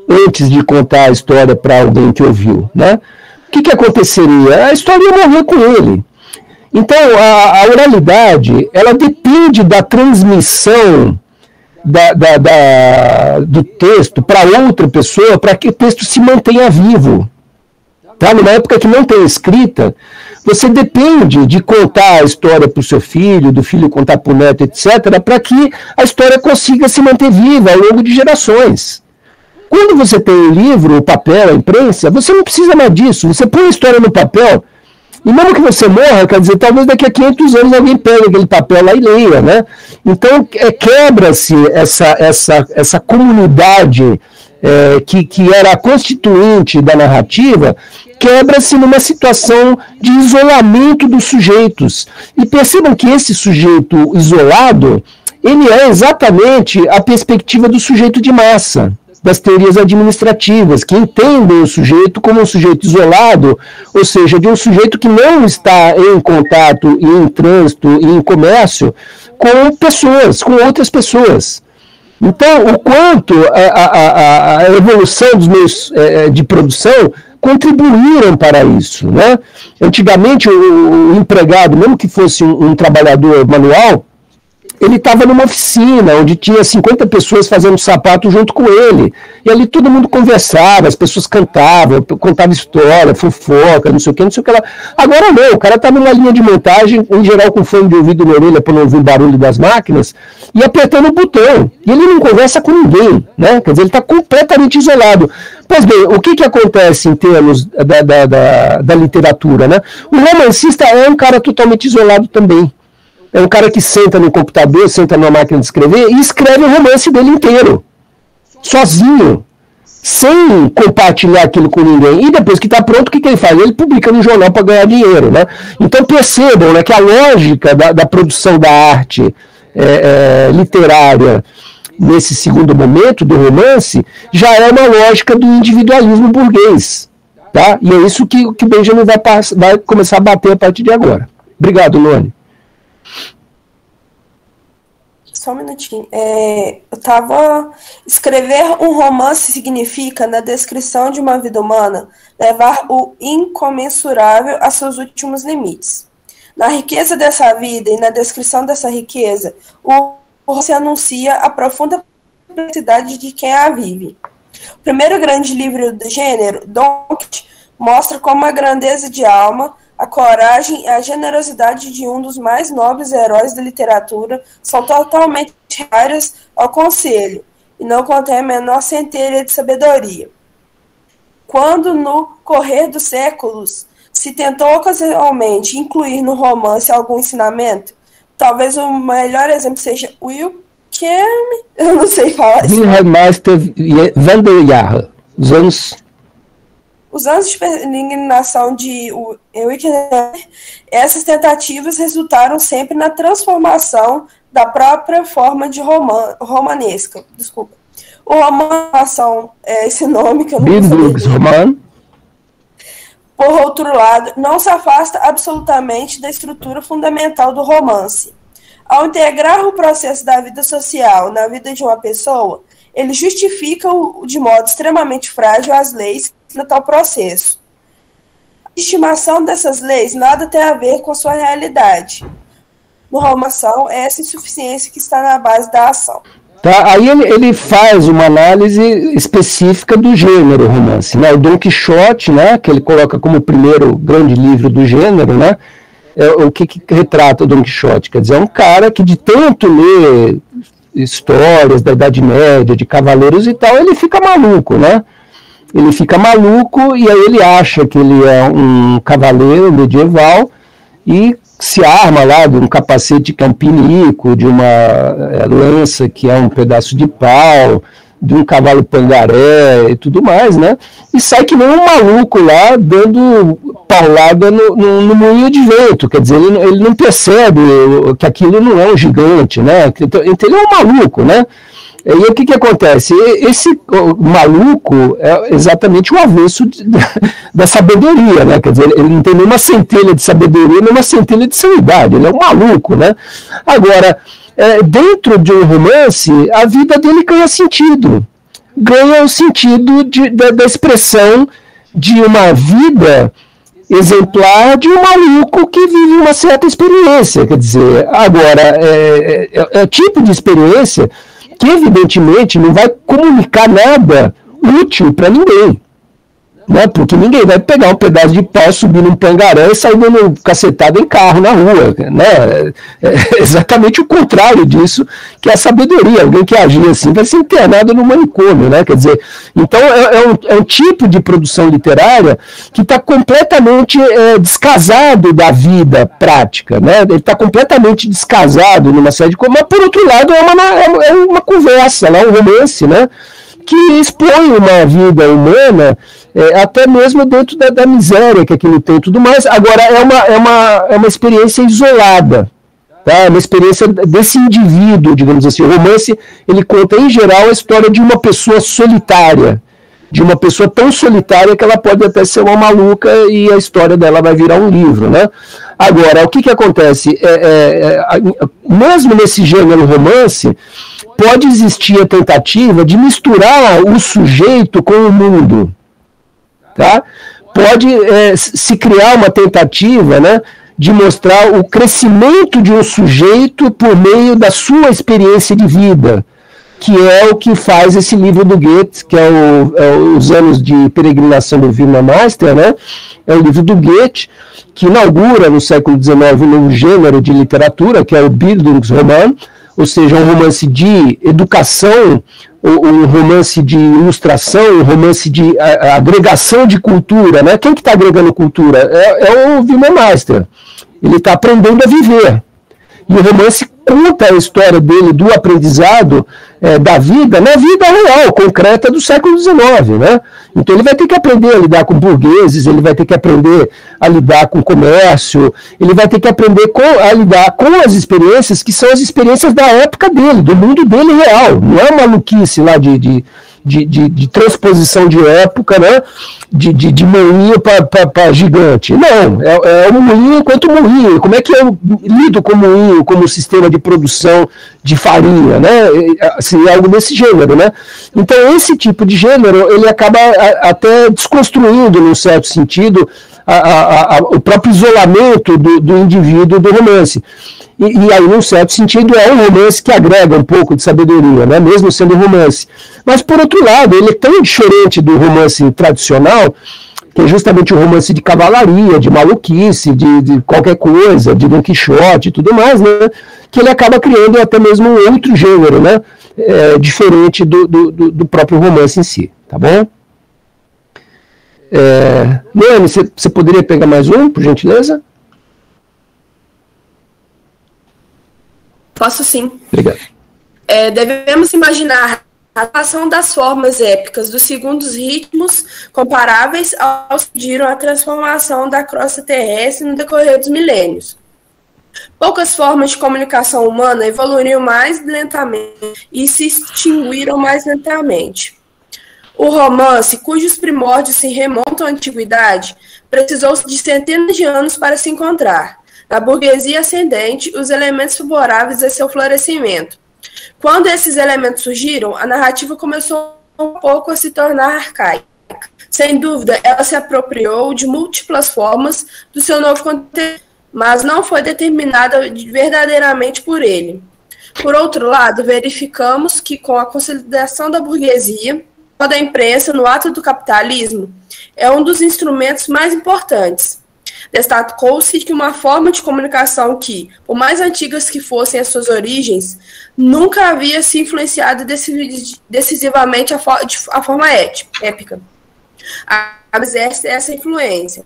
antes de contar a história para alguém que ouviu, né? O que aconteceria? A história ia morrer com ele. Então, a oralidade, ela depende da transmissão do texto para outra pessoa, para que o texto se mantenha vivo. Tá? Numa época que não tem escrita, você depende de contar a história para o seu filho, do filho contar para o neto, etc., para que a história consiga se manter viva ao longo de gerações. Quando você tem o livro, o papel, a imprensa, você não precisa mais disso. Você põe a história no papel, e mesmo que você morra, quer dizer, talvez daqui a 500 anos alguém pegue aquele papel lá e leia, né? Então, quebra-se essa comunidade que era a constituinte da narrativa, quebra-se numa situação de isolamento dos sujeitos. E percebam que esse sujeito isolado, ele é exatamente a perspectiva do sujeito de massa, das teorias administrativas, que entendem o sujeito como um sujeito isolado, ou seja, de um sujeito que não está em contato, e em trânsito e em comércio com pessoas, com outras pessoas. Então, o quanto a evolução dos meios de produção contribuíram para isso, né? Antigamente, o empregado, mesmo que fosse um trabalhador manual, ele estava numa oficina onde tinha 50 pessoas fazendo sapato junto com ele. E ali todo mundo conversava, as pessoas cantavam, contavam história, fofoca, não sei o que, não sei o que lá. Agora não, o cara está numa linha de montagem, em geral com fone de ouvido na orelha para não ouvir o barulho das máquinas, e apertando o botão. E ele não conversa com ninguém, né? Quer dizer, ele está completamente isolado. Pois bem, o que acontece em termos da literatura, né? O romancista é um cara totalmente isolado também. É um cara que senta no computador, senta numa máquina de escrever e escreve o romance dele inteiro, sozinho, sem compartilhar aquilo com ninguém. E depois que está pronto, o que ele faz? Ele publica no jornal para ganhar dinheiro, né? Então percebam, né, que a lógica da produção da arte literária nesse segundo momento do romance já é uma lógica do individualismo burguês. Tá? E é isso que o Benjamin vai começar a bater a partir de agora. Obrigado, Noni. Só um minutinho. Escrever um romance significa, na descrição de uma vida humana, levar o incomensurável a seus últimos limites. Na riqueza dessa vida e na descrição dessa riqueza, o romance anuncia a profunda complexidade de quem a vive. O primeiro grande livro do gênero, Don Quixote, mostra como a grandeza de alma, a coragem e a generosidade de um dos mais nobres heróis da literatura são totalmente raras ao conselho, e não contém a menor centelha de sabedoria. Quando, no correr dos séculos, se tentou ocasionalmente incluir no romance algum ensinamento, talvez o melhor exemplo seja Wilhelm, eu não sei falar isso. Wilhelm Meister van der Jahr, os anos de peregrinação de Wittgenstein, essas tentativas resultaram sempre na transformação da própria forma de romanesca. Desculpa. O romanesco, esse nome que eu não sei. Por outro lado, não se afasta absolutamente da estrutura fundamental do romance. Ao integrar o processo da vida social na vida de uma pessoa, ele justifica de modo extremamente frágil as leis no tal processo. A estimação dessas leis nada tem a ver com a sua realidade. No romance, é essa insuficiência que está na base da ação. Tá, aí ele faz uma análise específica do gênero romance, né? O Don Quixote, né, que ele coloca como o primeiro grande livro do gênero, né? O que retrata o Don Quixote? Quer dizer, é um cara que de tanto ler histórias da Idade Média, de cavaleiros e tal, ele fica maluco, né? Ele fica maluco e aí ele acha que ele é um cavaleiro medieval e se arma lá de um capacete que é um pinico, de uma lança que é um pedaço de pau, de um cavalo pangaré e tudo mais, né? E sai que nem um maluco lá dando paulada no moinho de vento, quer dizer, ele não percebe que aquilo não é um gigante, né? Então ele é um maluco, né? E aí, o que acontece? Esse maluco é exatamente o avesso da sabedoria, né? Quer dizer, ele não tem nenhuma centelha de sabedoria, nenhuma centelha de sanidade, ele é um maluco, né? Agora, dentro de um romance, a vida dele ganha o sentido da expressão de uma vida exemplar de um maluco que vive uma certa experiência. Quer dizer, agora, é tipo de experiência que evidentemente não vai comunicar nada útil para ninguém, né? Porque ninguém vai pegar um pedaço de pau, subir num pangaré e sair dando cacetada em carro na rua, né? É exatamente o contrário disso que é a sabedoria. Alguém que agir assim vai ser internado no manicômio, né? Quer dizer, então é um tipo de produção literária que está completamente descasado da vida prática, né? Ele está completamente descasado numa série de coisas, mas por outro lado é uma conversa, um romance, né? Que expõe uma vida humana até mesmo dentro da miséria que aquilo tem e tudo mais. Agora, é uma experiência isolada, Tá? Uma experiência desse indivíduo, digamos assim. O romance, ele conta, em geral, a história de uma pessoa solitária, de uma pessoa tão solitária que ela pode até ser uma maluca e a história dela vai virar um livro, né? Agora, o que acontece? Mesmo nesse gênero romance, pode existir a tentativa de misturar o sujeito com o mundo, tá? Pode se criar uma tentativa, né, de mostrar o crescimento de um sujeito por meio da sua experiência de vida, que é o que faz esse livro do Goethe, que é Os Anos de Peregrinação do Wilhelm Meister, né? É o livro do Goethe, que inaugura no século XIX um novo gênero de literatura, que é o Bildungsroman, ou seja, um romance de educação, um romance de ilustração, um romance de agregação de cultura, né? Quem que está agregando cultura? É o Wilhelm Meister. Ele está aprendendo a viver. E o romance conta a história dele, do aprendizado da vida, na vida real, concreta do século XIX, né? Então ele vai ter que aprender a lidar com burgueses, ele vai ter que aprender a lidar com comércio, ele vai ter que aprender a lidar com as experiências que são as experiências da época dele, do mundo dele real. Não é uma maluquice lá de transposição de época, né? De moinho para gigante. Não, é um moinho enquanto moinho. Como é que eu lido com moinho como sistema de produção de farinha, né? Assim, algo desse gênero, né? Então, esse tipo de gênero, ele acaba até desconstruindo, num certo sentido, o próprio isolamento do indivíduo do romance. E aí, num certo sentido, é um romance que agrega um pouco de sabedoria, né? Mesmo sendo romance. Mas, por outro lado, ele é tão diferente do romance tradicional, que é justamente o romance de cavalaria, de maluquice, de qualquer coisa, de Don Quixote e tudo mais, né? Que ele acaba criando até mesmo um outro gênero, né? Diferente do próprio romance em si, tá bom? Noemi, você poderia pegar mais um, por gentileza? Posso sim. Obrigado. Devemos imaginar a relação das formas épicas dos segundos ritmos comparáveis aos que pediram a transformação da crosta terrestre no decorrer dos milênios. Poucas formas de comunicação humana evoluíram mais lentamente e se extinguiram mais lentamente. O romance, cujos primórdios se remontam à antiguidade, precisou de centenas de anos para se encontrar, na burguesia ascendente, os elementos favoráveis a seu florescimento. Quando esses elementos surgiram, a narrativa começou um pouco a se tornar arcaica. Sem dúvida, ela se apropriou de múltiplas formas do seu novo conteúdo, mas não foi determinada verdadeiramente por ele. Por outro lado, verificamos que, com a consolidação da burguesia, da imprensa no ato do capitalismo, é um dos instrumentos mais importantes. Destacou-se que uma forma de comunicação que, por mais antigas que fossem as suas origens, nunca havia se influenciado decisivamente a forma épica. Exerce essa influência.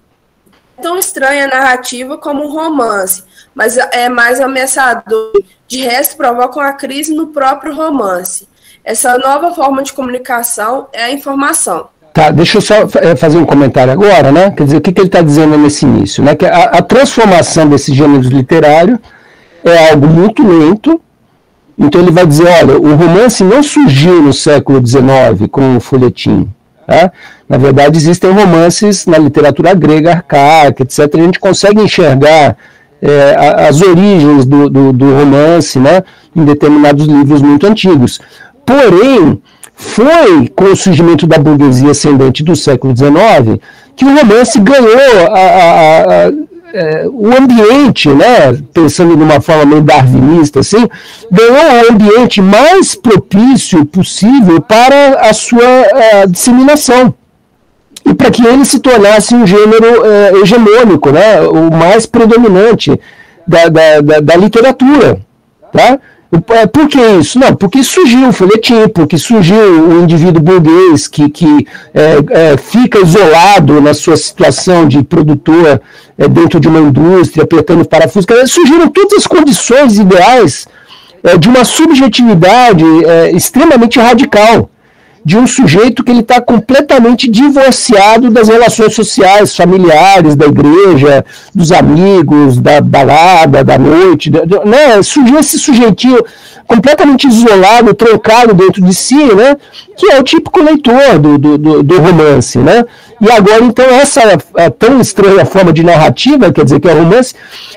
É tão estranha a narrativa como um romance, mas é mais ameaçador. De resto, provocam a crise no próprio romance. Essa nova forma de comunicação é a informação. Tá, deixa eu só fazer um comentário agora, né? Quer dizer, o que ele está dizendo nesse início? Né? Que a transformação desses gêneros literários é algo muito lento. Então ele vai dizer, olha, o romance não surgiu no século XIX com o folhetim. Tá? Na verdade, existem romances na literatura grega, arcaica, etc. A gente consegue enxergar as origens do romance, né? Em determinados livros muito antigos. Porém, foi com o surgimento da burguesia ascendente do século XIX que o romance ganhou o ambiente, né, pensando de uma forma meio darwinista, assim, ganhou o ambiente mais propício possível para a sua disseminação e para que ele se tornasse um gênero hegemônico, né, o mais predominante da literatura, tá? Por que isso? Não, porque surgiu o folhetim, porque surgiu o indivíduo burguês que fica isolado na sua situação de produtor dentro de uma indústria, apertando parafusos. Surgiram todas as condições ideais de uma subjetividade extremamente radical. de um sujeito que ele está completamente divorciado das relações sociais, familiares, da igreja, dos amigos, da balada, da noite, né? Esse sujeitinho completamente isolado, trancado dentro de si, né? Que é o típico leitor do romance, né? E agora, então, essa tão estranha forma de narrativa, quer dizer, que é o romance,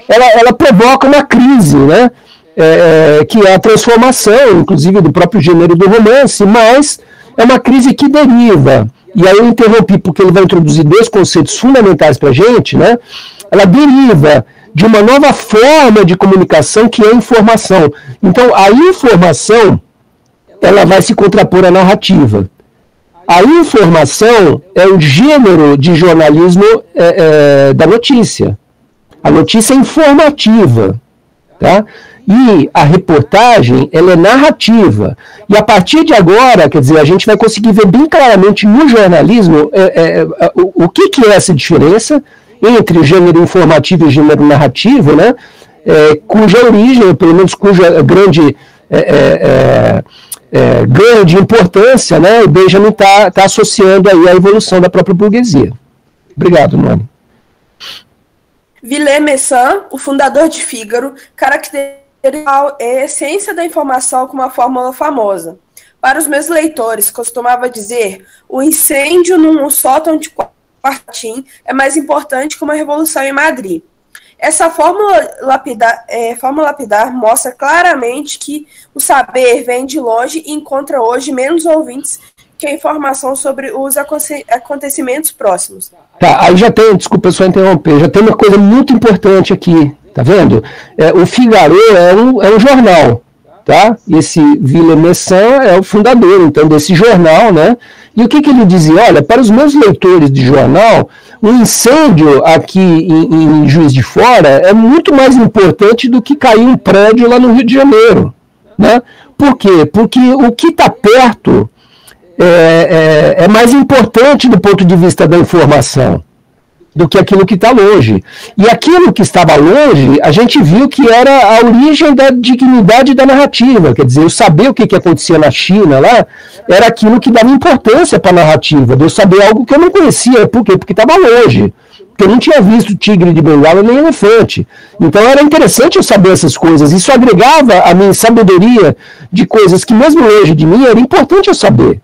ela provoca uma crise, né? Que é a transformação, inclusive, do próprio gênero do romance, mas é uma crise que deriva, e aí eu interrompi porque ele vai introduzir dois conceitos fundamentais para a gente, né? Ela deriva de uma nova forma de comunicação que é a informação. Então, a informação, ela vai se contrapor à narrativa. A informação é o gênero de jornalismo da notícia. A notícia é informativa, tá? E a reportagem, ela é narrativa. E a partir de agora, quer dizer, a gente vai conseguir ver bem claramente no jornalismo o que é essa diferença entre gênero informativo e gênero narrativo, né? Cuja origem, pelo menos cuja grande importância, né? O Benjamin está associando aí a evolução da própria burguesia. Obrigado, Nani. Villers Messin, o fundador de Figaro, caracterizou a essência da informação com uma fórmula famosa. Para os meus leitores, costumava dizer: o incêndio num sótão de Quartim é mais importante que uma revolução em Madrid. Essa fórmula lapidar mostra claramente que o saber vem de longe e encontra hoje menos ouvintes que a informação sobre os acontecimentos próximos. Tá, aí já tem, desculpa só interromper, já tem uma coisa muito importante aqui, tá vendo? O Figaro é um jornal, tá? Esse Villers Messin é o fundador, então, desse jornal, né? E o que ele dizia? Olha, para os meus leitores de jornal, o incêndio aqui em Juiz de Fora é muito mais importante do que cair um prédio lá no Rio de Janeiro, né? Por quê? Porque o que está perto é mais importante do ponto de vista da informação do que aquilo que está longe. E aquilo que estava longe, a gente viu que era a origem da dignidade da narrativa. Quer dizer, eu saber o que acontecia na China lá, era aquilo que dava importância para a narrativa, de eu saber algo que eu não conhecia. Por quê? Porque estava longe. Porque eu não tinha visto tigre de Bengala nem elefante. Então era interessante eu saber essas coisas. Isso agregava a minha sabedoria de coisas que, mesmo longe de mim, era importante eu saber,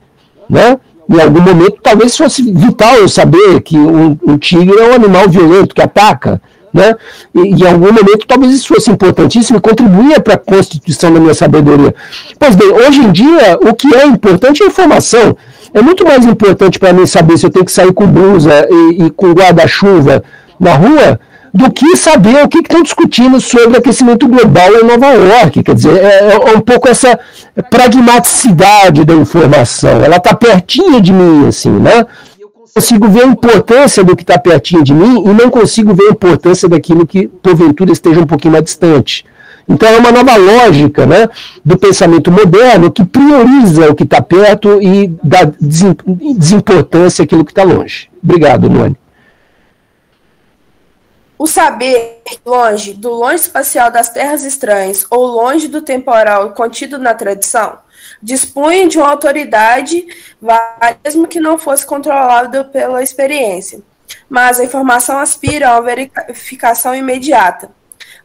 né? Em algum momento, talvez fosse vital eu saber que um tigre é um animal violento que ataca, né? E em algum momento, talvez isso fosse importantíssimo e contribuía para a constituição da minha sabedoria. Pois bem, hoje em dia, o que é importante é a informação. É muito mais importante para mim saber se eu tenho que sair com blusa e com guarda-chuva na rua, do que saber o que estão discutindo sobre aquecimento global em Nova York. Quer dizer, é um pouco essa pragmaticidade da informação. Ela está pertinho de mim, assim, né? Eu consigo ver a importância do que está pertinho de mim e não consigo ver a importância daquilo que, porventura, esteja um pouquinho mais distante. Então, é uma nova lógica, né, do pensamento moderno que prioriza o que está perto e dá desimportância àquilo que está longe. Obrigado, Noni. O saber longe, do longe espacial das terras estranhas ou longe do temporal contido na tradição, dispunha de uma autoridade, mesmo que não fosse controlado pela experiência. Mas a informação aspira a uma verificação imediata.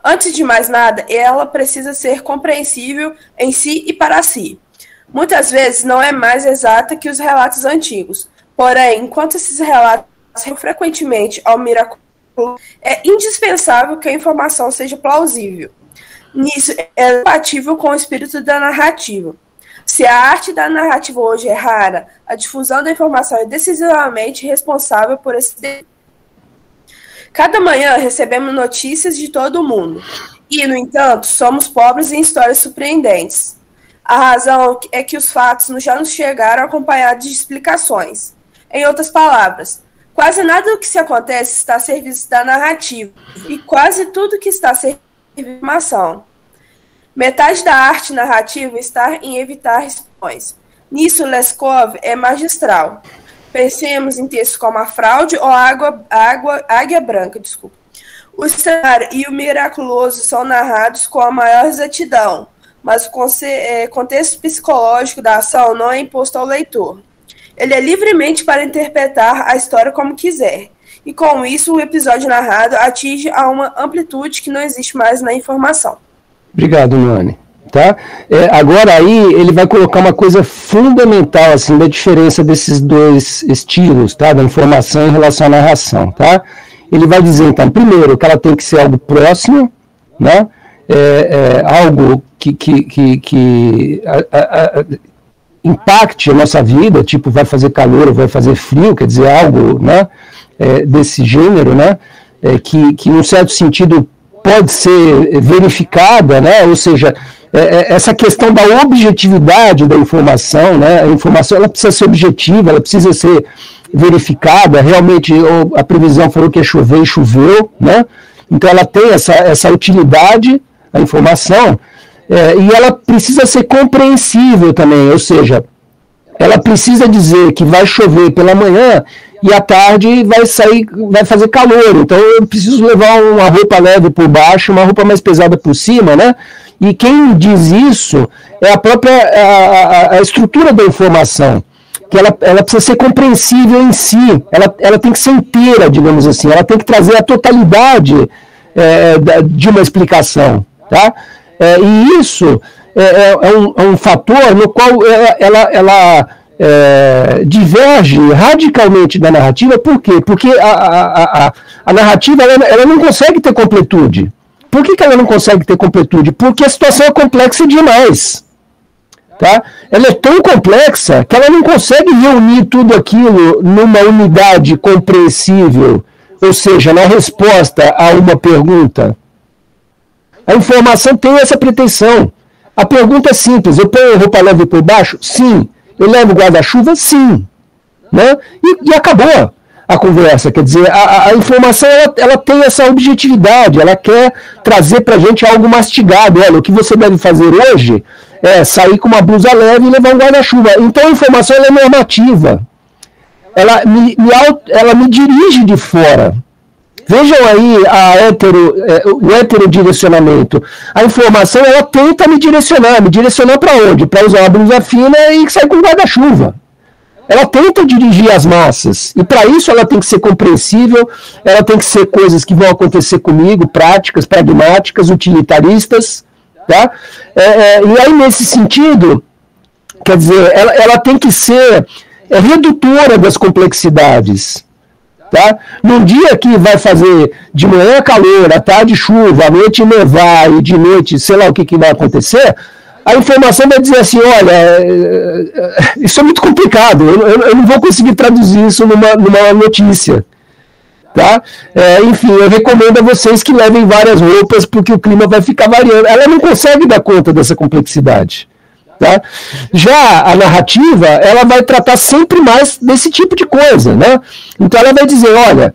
Antes de mais nada, ela precisa ser compreensível em si e para si. Muitas vezes não é mais exata que os relatos antigos. Porém, enquanto esses relatos frequentemente ao miraculoso, é indispensável que a informação seja plausível. Nisso, é compatível com o espírito da narrativa. Se a arte da narrativa hoje é rara, a difusão da informação é decisivamente responsável por esse. Cada manhã recebemos notícias de todo o mundo. E, no entanto, somos pobres em histórias surpreendentes. A razão é que os fatos já nos chegaram acompanhados de explicações. Em outras palavras, quase nada do que se acontece está a serviço da narrativa, e quase tudo que está a serviço de informação. Metade da arte narrativa está em evitar respostas. Nisso, Leskov é magistral. Pensemos em textos como A Fraude ou Águia Branca. O cenário e o miraculoso são narrados com a maior exatidão, mas o contexto psicológico da ação não é imposto ao leitor. Ele é livremente para interpretar a história como quiser. E com isso, o episódio narrado atinge a uma amplitude que não existe mais na informação. Obrigado, Luane. Tá? Agora aí ele vai colocar uma coisa fundamental assim, da diferença desses dois estilos, tá? Da informação em relação à narração. Tá? Ele vai dizer, então, primeiro, que ela tem que ser algo próximo, né? Algo que impacte a nossa vida, tipo, vai fazer calor ou vai fazer frio, quer dizer, algo, né? Desse gênero, né? Que num certo sentido pode ser verificada, né? Ou seja, essa questão da objetividade da informação, né? A informação ela precisa ser objetiva, ela precisa ser verificada, realmente a previsão falou que ia chover e choveu, né? Então ela tem essa utilidade, a informação, e ela precisa ser compreensível também, ou seja, ela precisa dizer que vai chover pela manhã e à tarde vai fazer calor, então eu preciso levar uma roupa leve por baixo, uma roupa mais pesada por cima, né? E quem diz isso é a própria a estrutura da informação, que ela precisa ser compreensível em si, ela tem que ser inteira, digamos assim, ela tem que trazer a totalidade de uma explicação, tá? E isso é um fator no qual ela diverge radicalmente da narrativa. Por quê? Porque a narrativa ela não consegue ter completude. Por que ela não consegue ter completude? Porque a situação é complexa demais. Tá? Ela é tão complexa que ela não consegue reunir tudo aquilo numa unidade compreensível, ou seja, na resposta a uma pergunta. A informação tem essa pretensão. A pergunta é simples: eu ponho roupa leve por baixo? Sim. Eu levo guarda-chuva? Sim. Né? E acabou a conversa. Quer dizer, a informação ela tem essa objetividade, ela quer trazer para a gente algo mastigado. Olha, o que você deve fazer hoje é sair com uma blusa leve e levar um guarda-chuva. Então a informação ela é normativa. Ela me dirige de fora. Vejam aí o heterodirecionamento. A informação ela tenta me direcionar para onde? Para usar uma blusa fina e sair com guarda-chuva. Ela tenta dirigir as massas, e para isso ela tem que ser compreensível, ela tem que ser coisas que vão acontecer comigo, práticas, pragmáticas, utilitaristas, tá? E aí nesse sentido, quer dizer, ela tem que ser redutora das complexidades, tá? Num dia que vai fazer de manhã calor, à tarde chuva, à noite nevar e de noite sei lá o que vai acontecer, a informação vai dizer assim: olha, isso é muito complicado, eu não vou conseguir traduzir isso numa notícia. Tá? Enfim, eu recomendo a vocês que levem várias roupas, porque o clima vai ficar variando. Ela não consegue dar conta dessa complexidade. Tá? Já a narrativa, ela vai tratar sempre mais desse tipo de coisa. Né? Então ela vai dizer: olha,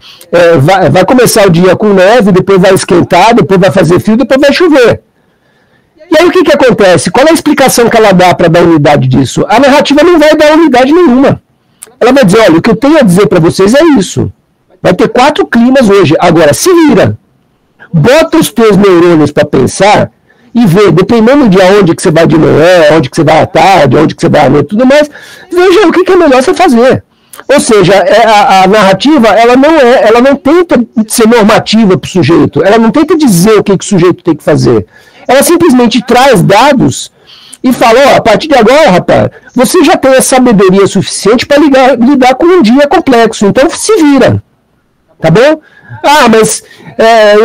vai começar o dia com neve, depois vai esquentar, depois vai fazer frio, depois vai chover. E aí o que acontece? Qual é a explicação que ela dá para dar unidade disso? A narrativa não vai dar unidade nenhuma. Ela vai dizer: olha, o que eu tenho a dizer para vocês é isso. Vai ter 4 climas hoje. Agora, se vira. Bota os teus neurônios para pensar e vê, dependendo de aonde que você vai de manhã, onde que você vai à tarde, onde que você vai à noite e tudo mais, veja o que é melhor você fazer. Ou seja, a narrativa ela não tenta ser normativa para o sujeito, ela não tenta dizer o que o sujeito tem que fazer. Ela simplesmente traz dados e fala: a partir de agora, rapaz, você já tem a sabedoria suficiente para lidar com um dia complexo, então se vira. Tá bom? Mas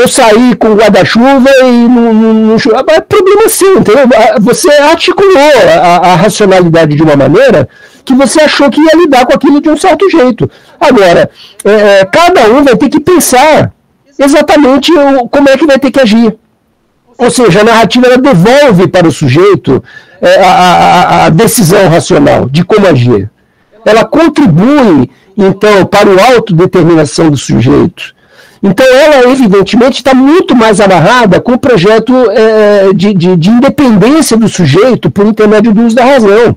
eu saí com guarda-chuva e não choveu. É problema seu, entendeu? Você articulou a racionalidade de uma maneira que você achou que ia lidar com aquilo de um certo jeito. Agora, cada um vai ter que pensar exatamente como é que vai ter que agir. Ou seja, a narrativa ela devolve para o sujeito a decisão racional de como agir. Ela contribui, então, para a autodeterminação do sujeito. Então, ela, evidentemente, está muito mais amarrada com o projeto de independência do sujeito por intermédio do uso da razão.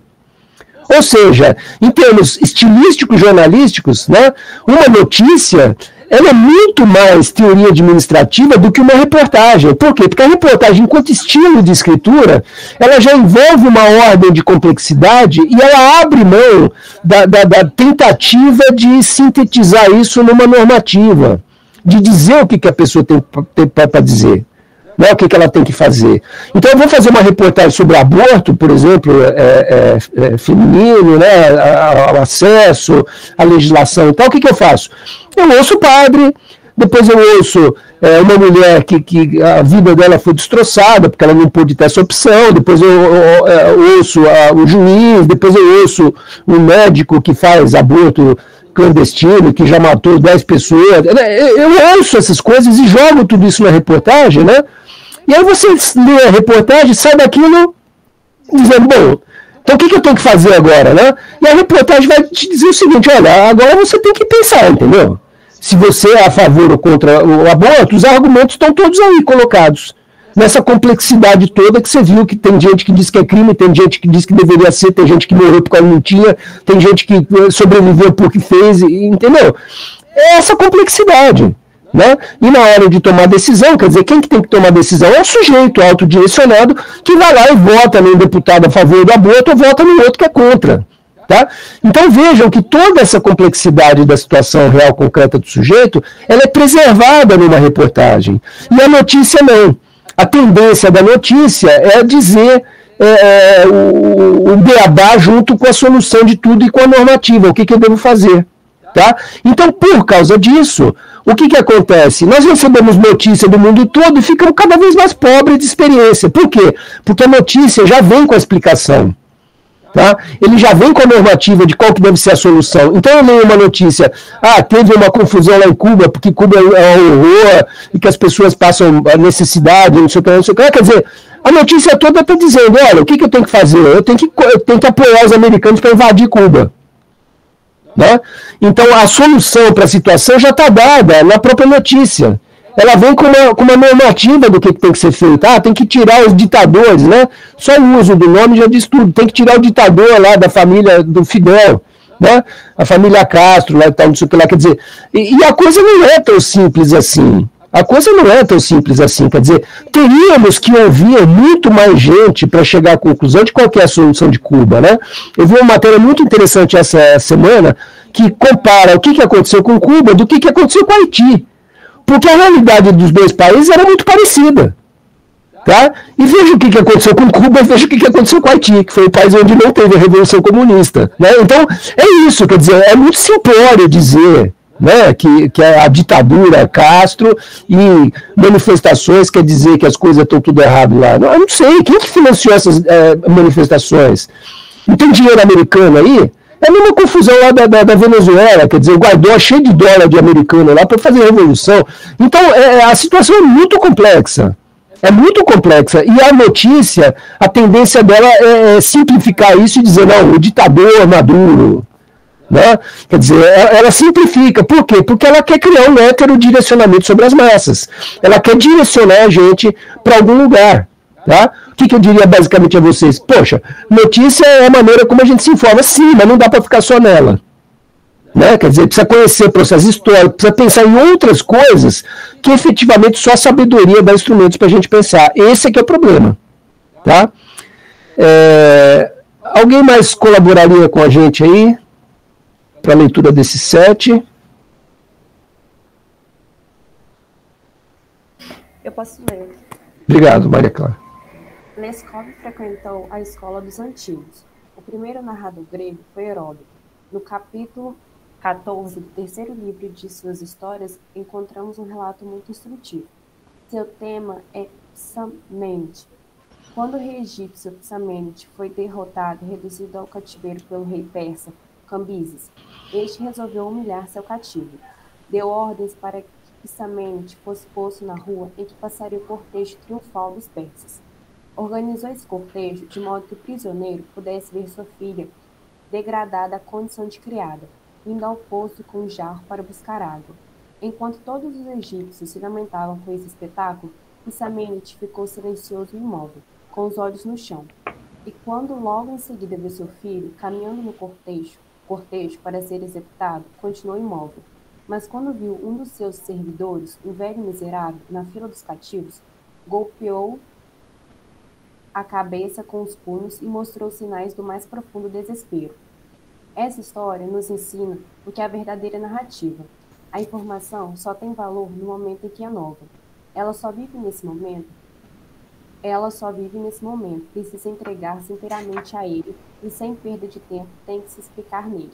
Ou seja, em termos estilísticos, jornalísticos, né, uma notícia ela é muito mais teoria administrativa do que uma reportagem. Por quê? Porque a reportagem, enquanto estilo de escritura, ela já envolve uma ordem de complexidade e ela abre mão da tentativa de sintetizar isso numa normativa, de dizer o que a pessoa tem para dizer. Né, o que ela tem que fazer. Então, eu vou fazer uma reportagem sobre aborto, por exemplo, feminino, né, ao acesso, à legislação e tal. O que eu faço? Eu ouço o padre, depois eu ouço uma mulher que a vida dela foi destroçada, porque ela não pôde ter essa opção, depois eu ouço o juiz, depois eu ouço um médico que faz aborto clandestino, que já matou 10 pessoas. Eu ouço essas coisas e jogo tudo isso na reportagem, né? E aí você lê a reportagem, sai daquilo dizendo, bom, então o que eu tenho que fazer agora, né? E a reportagem vai te dizer o seguinte, olha, agora você tem que pensar, entendeu? Se você é a favor ou contra o aborto, os argumentos estão todos aí colocados. Nessa complexidade toda que você viu, que tem gente que diz que é crime, tem gente que diz que deveria ser, tem gente que morreu porque não tinha, tem gente que sobreviveu porque fez, entendeu? É essa complexidade. Né? E na hora de tomar decisão, quer dizer, quem que tem que tomar decisão é o sujeito autodirecionado que vai lá e vota num deputado a favor do aborto ou vota no outro que é contra. Tá? Então vejam que toda essa complexidade da situação real concreta do sujeito, ela é preservada numa reportagem. E a notícia não. A tendência da notícia é dizer o beabá junto com a solução de tudo e com a normativa, o que eu devo fazer. Tá? Então, por causa disso, o que acontece? Nós recebemos notícia do mundo todo e ficamos cada vez mais pobres de experiência. Por quê? Porque a notícia já vem com a explicação. Tá? Ele já vem com a normativa de qual que deve ser a solução. Então eu leio uma notícia, teve uma confusão lá em Cuba, porque Cuba é um horror, e que as pessoas passam a necessidade, não sei o que, não sei o que. Quer dizer, a notícia toda está dizendo, olha, o que eu tenho que fazer? Eu tenho que apoiar os americanos para invadir Cuba. Né? Então a solução para a situação já está dada na própria notícia. Ela vem com uma normativa do que tem que ser feito. Tem que tirar os ditadores, né? Só o uso do nome já diz tudo. Tem que tirar o ditador lá da família do Fidel, né? A família Castro, lá e tal, não sei o que lá. Quer dizer, e a coisa não é tão simples assim. A coisa não é tão simples assim. Quer dizer, teríamos que ouvir muito mais gente para chegar à conclusão de qual que é a solução de Cuba, né? Eu vi uma matéria muito interessante essa semana que compara o que aconteceu com Cuba do que aconteceu com Haiti. Porque a realidade dos dois países era muito parecida. Tá? E veja o que aconteceu com Cuba e veja o que aconteceu com Haiti, que foi o país onde não teve a Revolução Comunista. Né? Então, é isso, quer dizer, é muito simplório dizer, né, que a ditadura Castro e manifestações quer dizer que as coisas estão tudo errado lá. Não, eu não sei, quem que financiou essas manifestações? Não tem dinheiro americano aí? É a mesma confusão lá da Venezuela, quer dizer, o Guaidó é cheio de dólar de americano lá para fazer revolução. Então, a situação é muito complexa. É muito complexa. E a notícia, a tendência dela é simplificar isso e dizer, não, o ditador Maduro. Né? Quer dizer, ela simplifica. Por quê? Porque ela quer criar um heterodirecionamento sobre as massas. Ela quer direcionar a gente para algum lugar. Tá? O que eu diria basicamente a vocês? Poxa, notícia é a maneira como a gente se informa, sim, mas não dá para ficar só nela. Né? Quer dizer, precisa conhecer o processo histórico, precisa pensar em outras coisas que efetivamente só a sabedoria dá instrumentos para a gente pensar. Esse é que é o problema. Tá? Alguém mais colaboraria com a gente aí para a leitura desse set? Eu posso ler. Obrigado, Maria Clara. Leskov frequentou a escola dos antigos. O primeiro narrador grego foi Heródoto. No capítulo 14 do terceiro livro de suas histórias, encontramos um relato muito instrutivo. Seu tema é Psamménite. Quando o rei egípcio Psamménite foi derrotado e reduzido ao cativeiro pelo rei persa Cambises, este resolveu humilhar seu cativo. Deu ordens para que Psamménite fosse posto na rua em que passaria o cortejo triunfal dos persas. Organizou esse cortejo de modo que o prisioneiro pudesse ver sua filha degradada à condição de criada, indo ao poço com um jarro para buscar água. Enquanto todos os egípcios se lamentavam com esse espetáculo, Psamménite ficou silencioso e imóvel, com os olhos no chão. E quando logo em seguida viu seu filho caminhando no cortejo para ser executado, continuou imóvel. Mas quando viu um dos seus servidores, um velho miserável, na fila dos cativos, golpeou a cabeça com os punhos e mostrou sinais do mais profundo desespero. Essa história nos ensina o que é a verdadeira narrativa. A informação só tem valor no momento em que é nova. Ela só vive nesse momento, precisa entregar-se inteiramente a ele e sem perda de tempo tem que se explicar nele.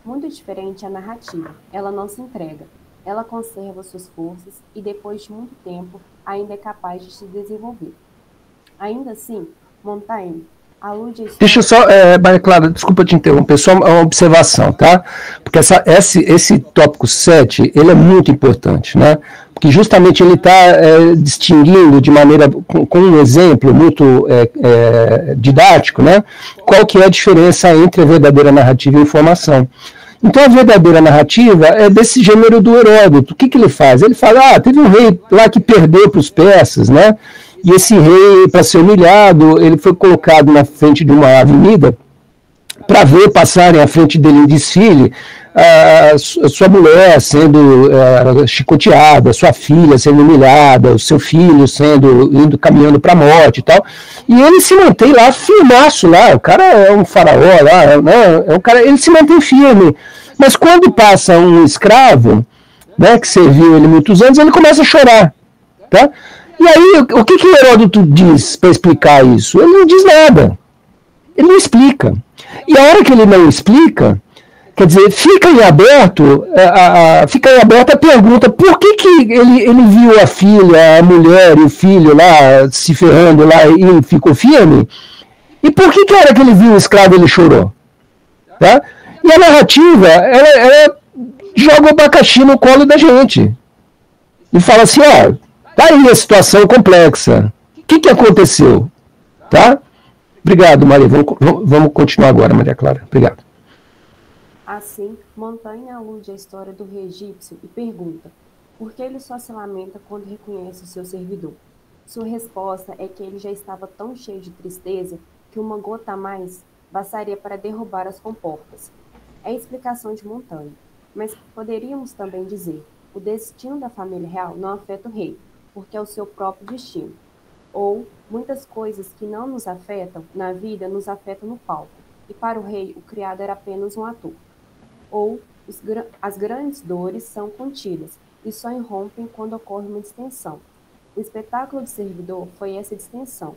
Muito diferente a narrativa, ela não se entrega, ela conserva suas forças e depois de muito tempo ainda é capaz de se desenvolver. Ainda assim, Montaigne alude a história... Deixa eu só, Maria Clara, desculpa te interromper, só uma observação, tá? Porque esse tópico 7, ele é muito importante, né? Porque justamente ele está distinguindo de maneira, com um exemplo muito didático, né? Qual que é a diferença entre a verdadeira narrativa e a informação. Então a verdadeira narrativa é desse gênero do Heródoto. O que ele faz? Ele fala, teve um rei lá que perdeu para os persas, né? E esse rei, para ser humilhado, ele foi colocado na frente de uma avenida para ver passarem à frente dele em desfile a sua mulher sendo chicoteada, sua filha sendo humilhada, o seu filho indo caminhando para a morte e tal. E ele se mantém lá firmaço lá, o cara é um faraó lá, né? Ele se mantém firme. Mas quando passa um escravo, né, que serviu ele muitos anos, ele começa a chorar, tá? E aí, o que Heródoto diz para explicar isso? Ele não diz nada. Ele não explica. E a hora que ele não explica, quer dizer, fica em aberto a pergunta, por que ele viu a filha, a mulher e o filho lá se ferrando lá e ficou firme? E por que a hora que ele viu o escravo ele chorou? Tá? E a narrativa, ela joga o abacaxi no colo da gente. E fala assim, tá aí a situação complexa. O que aconteceu? Tá? Obrigado, Maria. Vamos continuar agora, Maria Clara. Obrigado. Assim, Montaigne alude à história do rei egípcio e pergunta por que ele só se lamenta quando reconhece o seu servidor. Sua resposta é que ele já estava tão cheio de tristeza que uma gota a mais bastaria para derrubar as comportas. É a explicação de Montaigne, mas poderíamos também dizer o destino da família real não afeta o rei, porque é o seu próprio destino. Ou, muitas coisas que não nos afetam na vida nos afetam no palco, e para o rei o criado era apenas um ator. Ou, as grandes dores são contidas, e só irrompem quando ocorre uma distensão. O espetáculo do servidor foi essa distensão.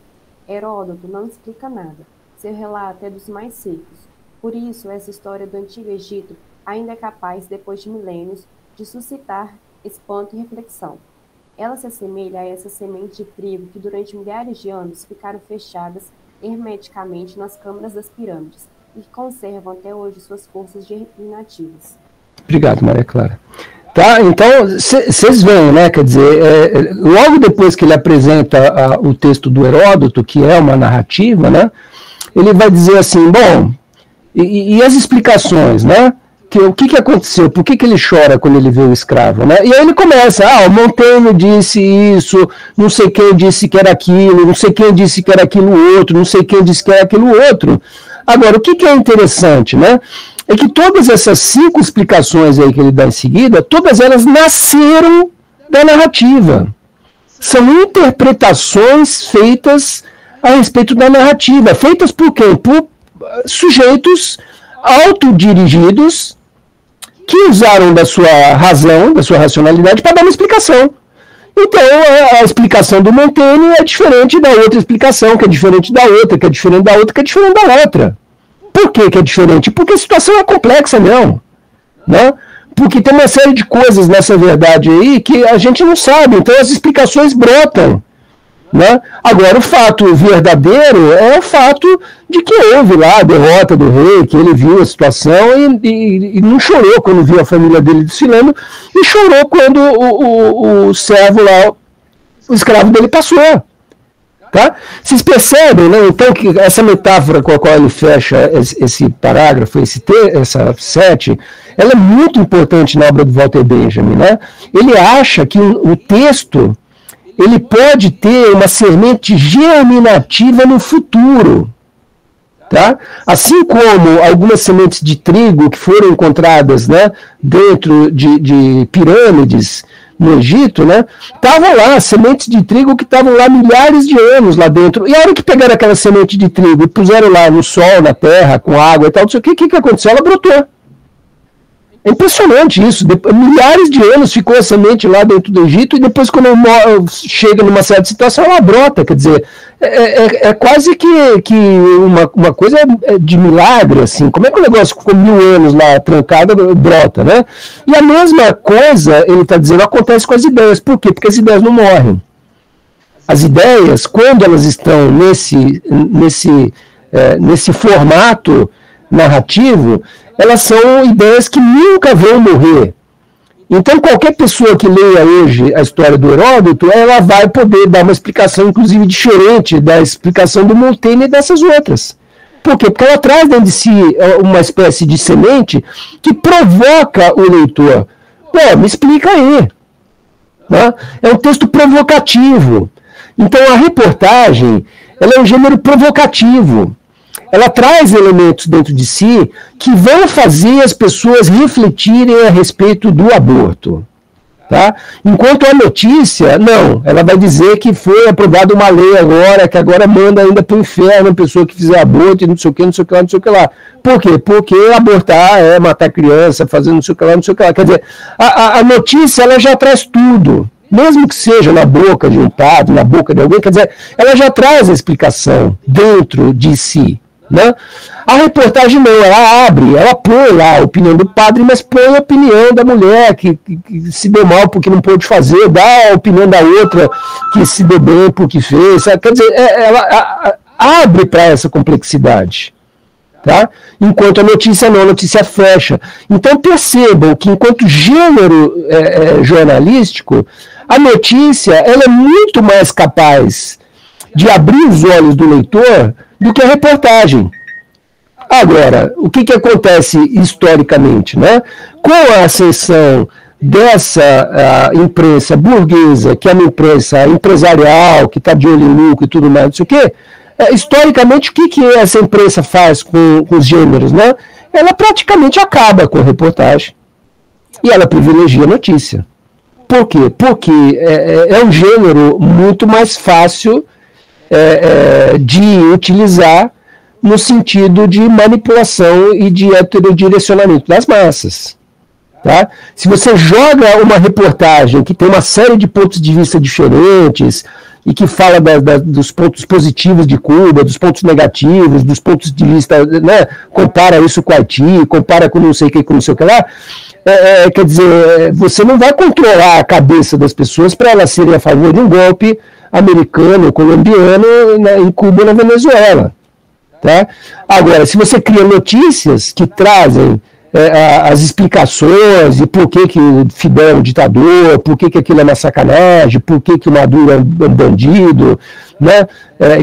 Heródoto não explica nada, seu relato é dos mais secos. Por isso, essa história do Antigo Egito ainda é capaz, depois de milênios, de suscitar espanto e reflexão. Ela se assemelha a essa semente de trigo que durante milhares de anos ficaram fechadas hermeticamente nas câmaras das pirâmides e que conservam até hoje suas forças germinativas. Obrigado, Maria Clara. Tá, então, vocês veem, né, quer dizer, logo depois que ele apresenta o texto do Heródoto, que é uma narrativa, né, ele vai dizer assim, bom, e as explicações, né? O que aconteceu? Por que ele chora quando ele vê o escravo? Né? E aí ele começa, o Montaigne disse isso, não sei quem disse que era aquilo, não sei quem disse que era aquilo outro, não sei quem disse que era aquilo outro. Agora, o que é interessante, né? É que todas essas 5 explicações aí que ele dá em seguida, todas elas nasceram da narrativa. São interpretações feitas a respeito da narrativa. Feitas por quem? Por sujeitos autodirigidos que usaram da sua razão, da sua racionalidade para dar uma explicação. Então, a explicação do Montaigne é diferente da outra explicação, que é diferente da outra, que é diferente da outra, que é diferente da outra. Por que é diferente? Porque a situação é complexa mesmo, né? Porque tem uma série de coisas nessa verdade aí que a gente não sabe, então as explicações brotam, né? Agora, o fato verdadeiro é o fato de que houve lá a derrota do rei, que ele viu a situação e não chorou quando viu a família dele desfilando, e chorou quando o servo lá, o escravo dele passou. Tá? Vocês percebem, né, então, que essa metáfora com a qual ele fecha esse parágrafo, essa 7, ela é muito importante na obra do Walter Benjamin. Né? Ele acha que o texto ele pode ter uma semente germinativa no futuro. Tá? Assim como algumas sementes de trigo que foram encontradas, né, dentro de pirâmides no Egito, né, estavam lá, sementes de trigo que estavam lá milhares de anos lá dentro. E a hora que pegaram aquela semente de trigo e puseram lá no sol, na terra, com água e tal, não sei o que aconteceu? Ela brotou. É impressionante isso. Milhares de anos ficou a semente lá dentro do Egito e depois, quando chega numa certa situação, ela brota. Quer dizer, é quase que uma coisa de milagre, assim. Como é que o negócio ficou 1000 anos lá trancado, brota, né? E a mesma coisa, ele está dizendo, acontece com as ideias. Por quê? Porque as ideias não morrem. As ideias, quando elas estão nesse formato narrativo, elas são ideias que nunca vão morrer. Então, qualquer pessoa que leia hoje a história do Heródoto, ela vai poder dar uma explicação, inclusive, diferente da explicação do Montaigne e dessas outras. Por quê? Porque ela traz dentro de si uma espécie de semente que provoca o leitor. Pô, me explica aí. Né? É um texto provocativo. Então, a reportagem, ela é um gênero provocativo. Ela traz elementos dentro de si que vão fazer as pessoas refletirem a respeito do aborto. Tá? Enquanto a notícia, não, ela vai dizer que foi aprovada uma lei agora, que agora manda ainda para o inferno a pessoa que fizer aborto e não sei o que, não sei o que lá, não sei o que lá. Por quê? Porque abortar é matar criança, fazer não sei o que lá, não sei o que lá. Quer dizer, a notícia, ela já traz tudo. Mesmo que seja na boca de um padre, na boca de alguém, quer dizer, ela já traz a explicação dentro de si. Né? A reportagem não, ela abre, ela põe lá a opinião do padre, mas põe a opinião da mulher que se deu mal porque não pôde fazer, dá a opinião da outra que se deu bem porque fez, sabe? Quer dizer, ela abre para essa complexidade. Tá? Enquanto a notícia não, a notícia fecha. Então percebam que enquanto gênero jornalístico, a notícia ela é muito mais capaz de abrir os olhos do leitor do que a reportagem. Agora, o que acontece historicamente? Né? Com a ascensão dessa imprensa burguesa, que é uma imprensa empresarial, que está de olho em lucro e tudo mais, não sei o quê, historicamente, o que essa imprensa faz com os gêneros? Né? Ela praticamente acaba com a reportagem e ela privilegia a notícia. Por quê? Porque é um gênero muito mais fácil de utilizar no sentido de manipulação e de heterodirecionamento das massas. Tá? Se você joga uma reportagem que tem uma série de pontos de vista diferentes e que fala dos pontos positivos de Cuba, dos pontos negativos, dos pontos de vista, né, compara isso com Haiti, compara com não sei o que, com não sei o que lá, quer dizer, você não vai controlar a cabeça das pessoas para elas serem a favor de um golpe americano, colombiano, em Cuba ou na Venezuela. Tá? Agora, se você cria notícias que trazem as explicações e por que o Fidel é um ditador, por que aquilo é uma sacanagem, por que o Maduro é um bandido, né?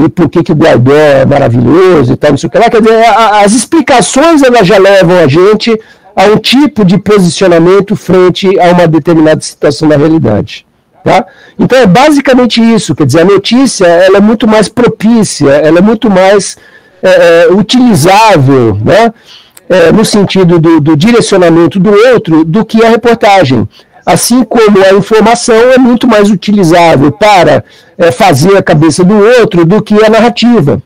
E por que o Guaidó é maravilhoso e tal, não sei o que lá. Quer dizer, as explicações elas já levam a gente a um tipo de posicionamento frente a uma determinada situação da realidade. Tá? Então é basicamente isso, quer dizer, a notícia ela é muito mais propícia, ela é muito mais utilizável, né? No sentido do direcionamento do outro do que a reportagem. Assim como a informação é muito mais utilizável para fazer a cabeça do outro do que a narrativa.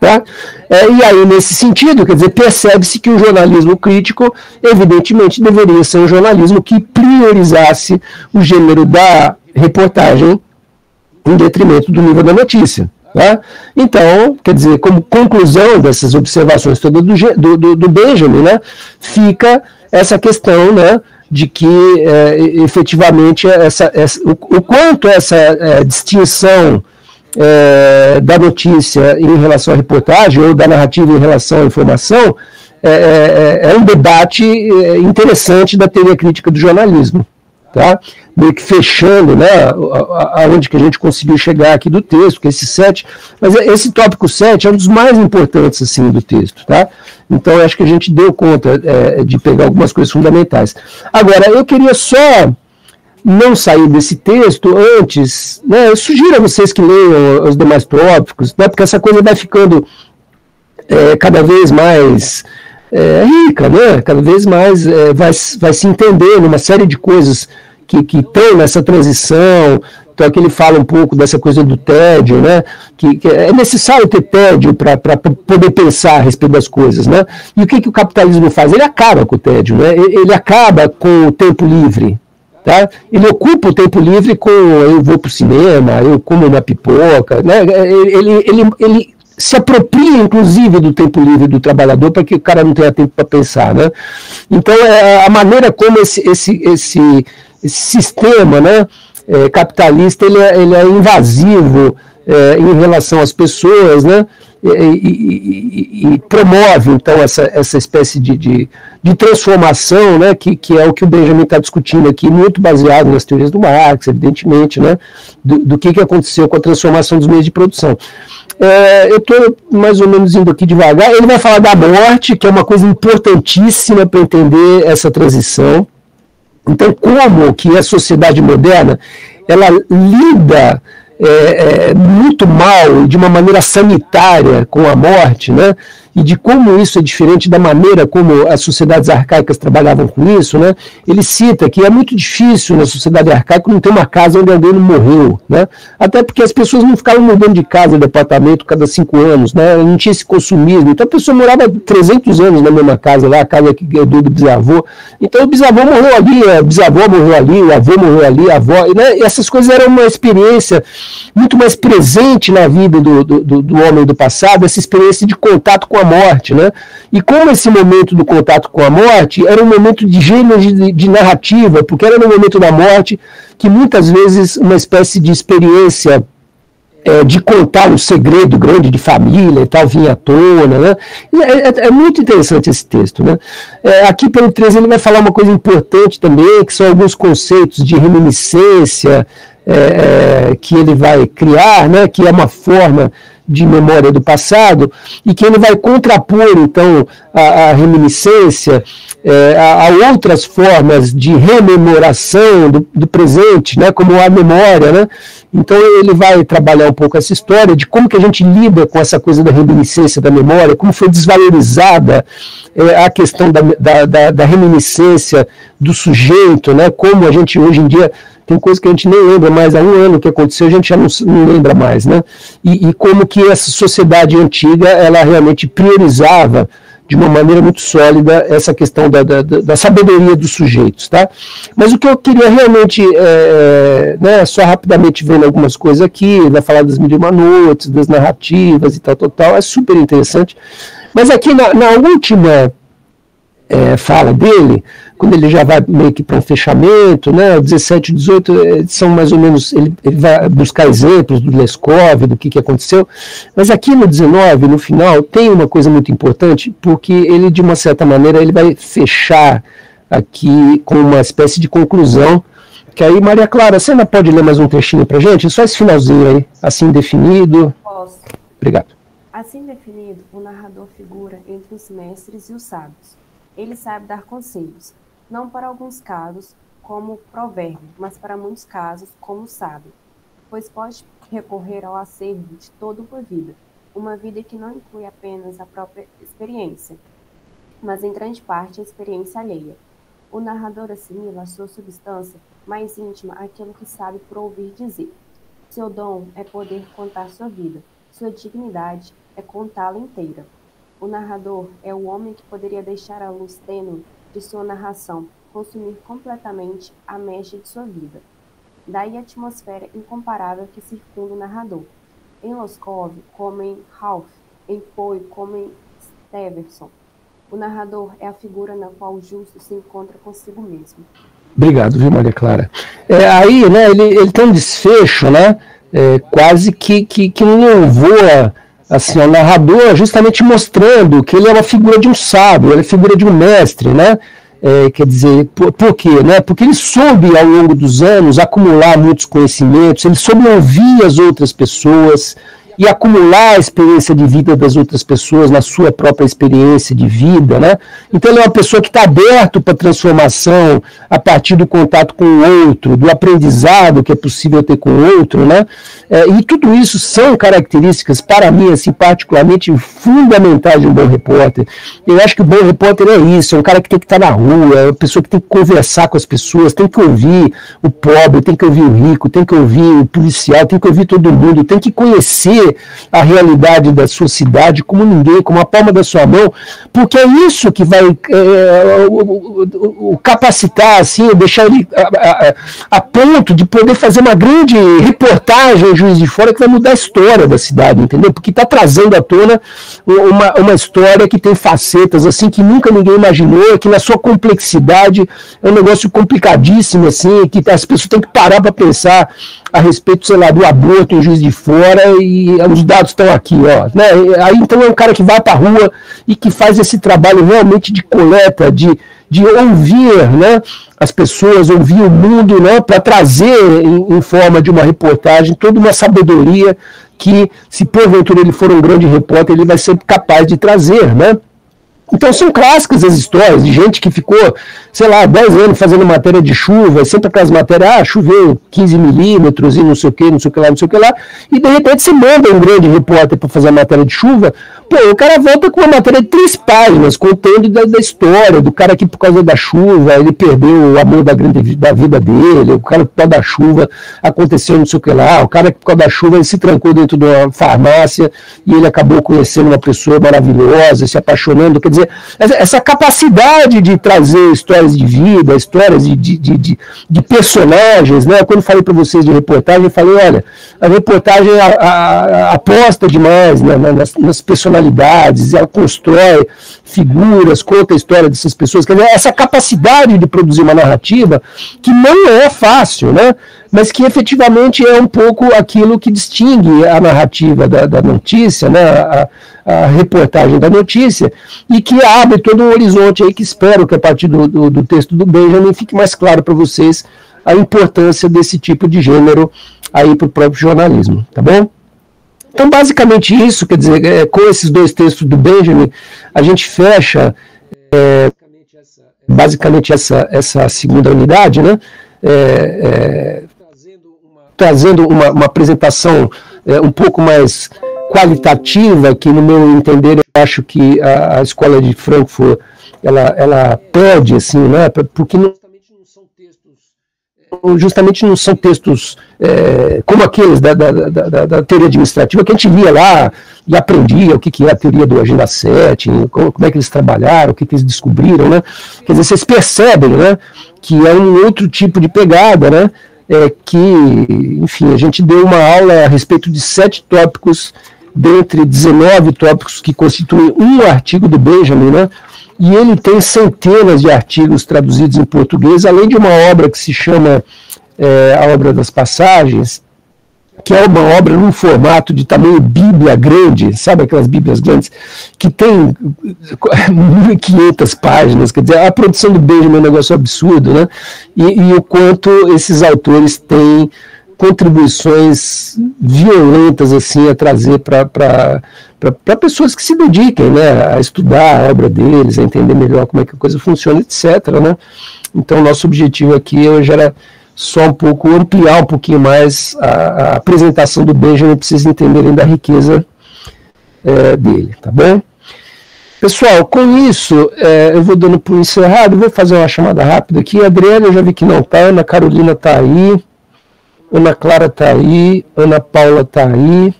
Tá? E aí, nesse sentido, quer dizer, percebe-se que o jornalismo crítico, evidentemente, deveria ser um jornalismo que priorizasse o gênero da reportagem em detrimento do nível da notícia. Tá? Então, quer dizer, como conclusão dessas observações todas do Benjamin, né, fica essa questão, né, de que efetivamente o quanto essa distinção da notícia em relação à reportagem ou da narrativa em relação à informação é um debate interessante da teoria crítica do jornalismo. Tá? Meio que fechando, né, aonde que a gente conseguiu chegar aqui do texto, que é esse 7, mas esse tópico 7 é um dos mais importantes assim, do texto. Tá? Então eu acho que a gente deu conta de pegar algumas coisas fundamentais. Agora, eu queria só não sair desse texto antes, né, eu sugiro a vocês que leiam os demais tópicos, né, porque essa coisa vai ficando cada vez mais rica, né? Cada vez mais vai se entender numa série de coisas que estão nessa transição. Então aqui ele fala um pouco dessa coisa do tédio, né? Que é necessário ter tédio para poder pensar a respeito das coisas, né? E o que o capitalismo faz? Ele acaba com o tédio, né? Ele acaba com o tempo livre. Tá? Ele ocupa o tempo livre com eu vou para o cinema, eu como uma pipoca, né? Ele se apropria, inclusive, do tempo livre do trabalhador para que o cara não tenha tempo para pensar, né? Então, a maneira como esse sistema, né, capitalista ele é invasivo em relação às pessoas, né? E promove, então, essa espécie de transformação, né, que é o que o Benjamin está discutindo aqui, muito baseado nas teorias do Marx, evidentemente, né, do que aconteceu com a transformação dos meios de produção. Eu estou mais ou menos indo aqui devagar. Ele vai falar da morte, que é uma coisa importantíssima para entender essa transição. Então, como que a sociedade moderna ela lida muito mal, de uma maneira sanitária, com a morte, né? E de como isso é diferente da maneira como as sociedades arcaicas trabalhavam com isso, né? Ele cita que é muito difícil na sociedade arcaica não ter uma casa onde alguém não morreu, né? Até porque as pessoas não ficavam mudando de casa, de apartamento cada 5 anos, né? Não tinha esse consumismo. Então a pessoa morava 300 anos na mesma casa, lá a casa que herdou do bisavô. Então o bisavô morreu ali, a bisavó morreu ali, o avô morreu ali, a avó, né? E essas coisas eram uma experiência muito mais presente na vida do homem do passado, essa experiência de contato com a morte, né? E como esse momento do contato com a morte era um momento de gênero de narrativa, porque era no momento da morte que muitas vezes uma espécie de experiência de contar um segredo grande de família e tal vinha à tona, né? É muito interessante esse texto, né? Aqui pelo 13 ele vai falar uma coisa importante também, que são alguns conceitos de reminiscência que ele vai criar, né? Que é uma forma de memória do passado, e que ele vai contrapor, então, a reminiscência a outras formas de rememoração do presente, né, como a memória, né? Então ele vai trabalhar um pouco essa história de como que a gente lida com essa coisa da reminiscência da memória, como foi desvalorizada a questão da reminiscência do sujeito, né? Como a gente hoje em dia tem coisa que a gente nem lembra mais, há um ano que aconteceu, a gente já não lembra mais, né? E como que essa sociedade antiga, ela realmente priorizava de uma maneira muito sólida essa questão da sabedoria dos sujeitos, tá? Mas o que eu queria realmente, né, só rapidamente vendo algumas coisas aqui, vai falar das Midimanotes, das narrativas e tal, é super interessante. Mas aqui na última fala dele, quando ele já vai meio que para um fechamento, né, 17 e 18 são mais ou menos, ele vai buscar exemplos do Leskov, do que aconteceu, mas aqui no 19, no final, tem uma coisa muito importante, porque ele, de uma certa maneira, ele vai fechar aqui com uma espécie de conclusão, que aí, Maria Clara, você ainda pode ler mais um trechinho para a gente? Só esse finalzinho aí, assim definido. Posso. Obrigado. Assim definido, o narrador figura entre os mestres e os sábios. Ele sabe dar conselhos, não para alguns casos como provérbio, mas para muitos casos como sábio, pois pode recorrer ao acervo de toda uma vida que não inclui apenas a própria experiência, mas em grande parte a experiência alheia. O narrador assimila a sua substância mais íntima àquilo que sabe por ouvir dizer. Seu dom é poder contar sua vida, sua dignidade é contá-la inteira. O narrador é o homem que poderia deixar a luz tênue de sua narração consumir completamente a mecha de sua vida. Daí a atmosfera incomparável que circunda o narrador. Em Leskov, como em Ralph, em Poe, como em Stevenson, o narrador é a figura na qual o justo se encontra consigo mesmo. Obrigado, viu, Maria Clara? Aí, né, ele tem um desfecho, né, quase que louvor assim, o narrador justamente mostrando que ele é uma figura de um sábio, ele é figura de um mestre, né? Quer dizer, por quê? Né? Porque ele soube, ao longo dos anos, acumular muitos conhecimentos, ele soube ouvir as outras pessoas e acumular a experiência de vida das outras pessoas na sua própria experiência de vida, né? Então ele é uma pessoa que está aberto para transformação a partir do contato com o outro, do aprendizado que é possível ter com o outro, né? E tudo isso são características, para mim, assim, particularmente fundamentais de um bom repórter. Eu acho que o bom repórter é isso, é um cara que tem que estar na rua, é uma pessoa que tem que conversar com as pessoas, tem que ouvir o pobre, tem que ouvir o rico, tem que ouvir o policial, tem que ouvir todo mundo, tem que conhecer a realidade da sua cidade como ninguém, como a palma da sua mão, porque é isso que vai o capacitar, assim, deixar ele a ponto de poder fazer uma grande reportagem em Juiz de Fora que vai mudar a história da cidade, entendeu? Porque está trazendo à tona uma história que tem facetas assim que nunca ninguém imaginou, que na sua complexidade é um negócio complicadíssimo, assim, que as pessoas têm que parar para pensar a respeito, sei lá, do aborto em Juiz de Fora, e os dados estão aqui, ó, né? Aí então é um cara que vai para a rua e que faz esse trabalho realmente de coleta, de ouvir, né, as pessoas, ouvir o mundo, né, para trazer em forma de uma reportagem toda uma sabedoria que, se porventura ele for um grande repórter, ele vai ser capaz de trazer, né? Então são clássicas as histórias de gente que ficou, sei lá, 10 anos fazendo matéria de chuva, sempre aquelas matérias, choveu 15 milímetros e não sei o que, não sei o que lá, não sei o que lá, e de repente você manda um grande repórter para fazer a matéria de chuva, pô, o cara volta com uma matéria de 3 páginas, contando da história, do cara que por causa da chuva, ele perdeu o amor da vida dele, o cara por causa da chuva aconteceu não sei o que lá, o cara que por causa da chuva ele se trancou dentro de uma farmácia e ele acabou conhecendo uma pessoa maravilhosa, se apaixonando, quer dizer, essa capacidade de trazer histórias de vida, histórias de personagens, né? Quando eu falei para vocês de reportagem, eu falei, olha, a reportagem aposta demais, né, nas personalidades, ela constrói figuras, conta a história dessas pessoas, quer dizer, essa capacidade de produzir uma narrativa que não é fácil, né? Mas que efetivamente é um pouco aquilo que distingue a narrativa da notícia, né, a reportagem da notícia, e que abre todo um horizonte aí que espero que a partir do texto do Benjamin fique mais claro para vocês a importância desse tipo de gênero aí para o próprio jornalismo, tá bom? Então, basicamente isso, quer dizer, com esses 2 textos do Benjamin, a gente fecha basicamente essa segunda unidade, né? Trazendo uma apresentação um pouco mais qualitativa, que no meu entender eu acho que a escola de Frankfurt ela pede, assim, né, porque justamente não são textos como aqueles da teoria administrativa que a gente lia lá e aprendia o que é a teoria do Agenda 7, como é que eles trabalharam, o que eles descobriram, né? Quer dizer, vocês percebem, né, que é um outro tipo de pegada, né? Que, enfim, a gente deu uma aula a respeito de 7 tópicos, dentre 19 tópicos que constituem um artigo do Benjamin, né? E ele tem centenas de artigos traduzidos em português, além de uma obra que se chama A Obra das Passagens, que é uma obra num formato de tamanho Bíblia grande, sabe aquelas Bíblias grandes, que tem 1.500 páginas, quer dizer, a produção do Benjamin é um negócio absurdo, né? E o quanto esses autores têm contribuições violentas assim a trazer para pessoas que se dediquem, né, a estudar a obra deles, a entender melhor como é que a coisa funciona, etc., né? Então, nosso objetivo aqui hoje era só um pouco ampliar um pouquinho mais a apresentação do Benjamin, para vocês entenderem da riqueza dele, tá bom? Pessoal, com isso, eu vou dando por encerrado, vou fazer uma chamada rápida aqui. A Adriana, eu já vi que não está, Ana Carolina está aí, Ana Clara está aí, Ana Paula está aí,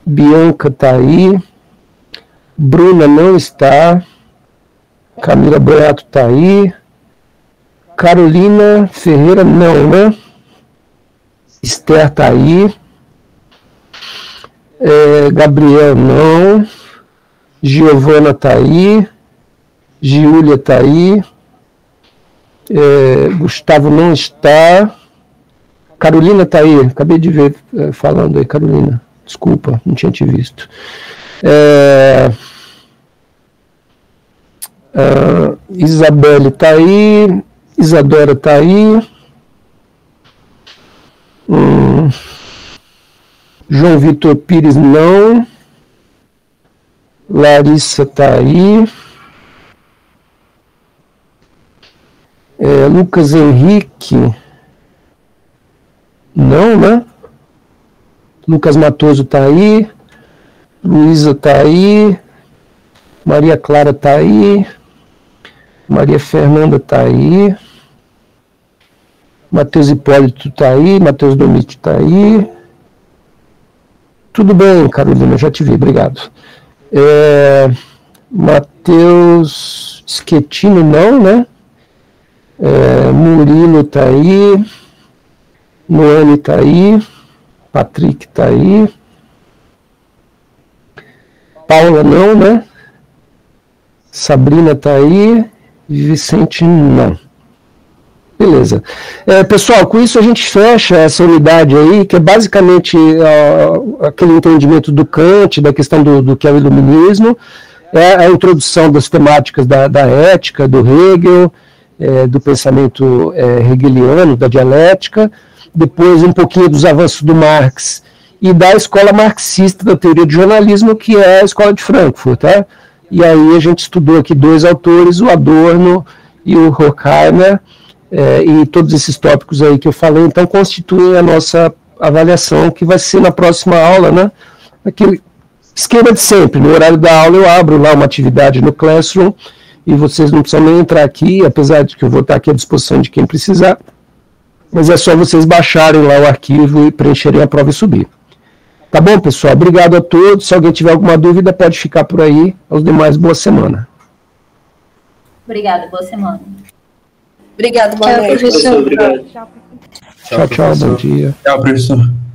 Bianca está aí, Bruna não está, Camila Boato está aí, Carolina Ferreira não, né? Esther está aí, Gabriel não, Giovana está aí, Giulia está aí, Gustavo não está, Carolina está aí, acabei de ver falando aí, Carolina, desculpa, não tinha te visto. Isabelle está aí, Isadora está aí, João Vitor Pires, não. Larissa está aí. Lucas Henrique, não, né? Lucas Matoso está aí. Luísa está aí. Maria Clara está aí. Maria Fernanda está aí. Matheus Hipólito está aí. Matheus Domite está aí. Tudo bem, Carolina, já te vi, obrigado. Matheus Schettino, não, né? Murilo está aí. Noane está aí. Patrick está aí. Paula, não, né? Sabrina está aí. Vicente, não. Beleza. Pessoal, com isso a gente fecha essa unidade aí, que é basicamente aquele entendimento do Kant, da questão do que é o iluminismo, a introdução das temáticas da ética, do Hegel, do pensamento hegeliano, da dialética, depois um pouquinho dos avanços do Marx e da escola marxista da teoria de jornalismo, que é a escola de Frankfurt, tá? E aí a gente estudou aqui dois autores, o Adorno e o Horkheimer, e todos esses tópicos aí que eu falei, então constituem a nossa avaliação, que vai ser na próxima aula, né? Aquele esquema de sempre, no horário da aula eu abro lá uma atividade no Classroom, e vocês não precisam nem entrar aqui, apesar de que eu vou estar aqui à disposição de quem precisar, mas é só vocês baixarem lá o arquivo e preencherem a prova e subir. Tá bom, pessoal? Obrigado a todos. Se alguém tiver alguma dúvida, pode ficar por aí. Aos demais, boa semana. Obrigada, boa semana. Obrigado, boa noite. Professor. Obrigado. Tchau, bom dia. Tchau, professor.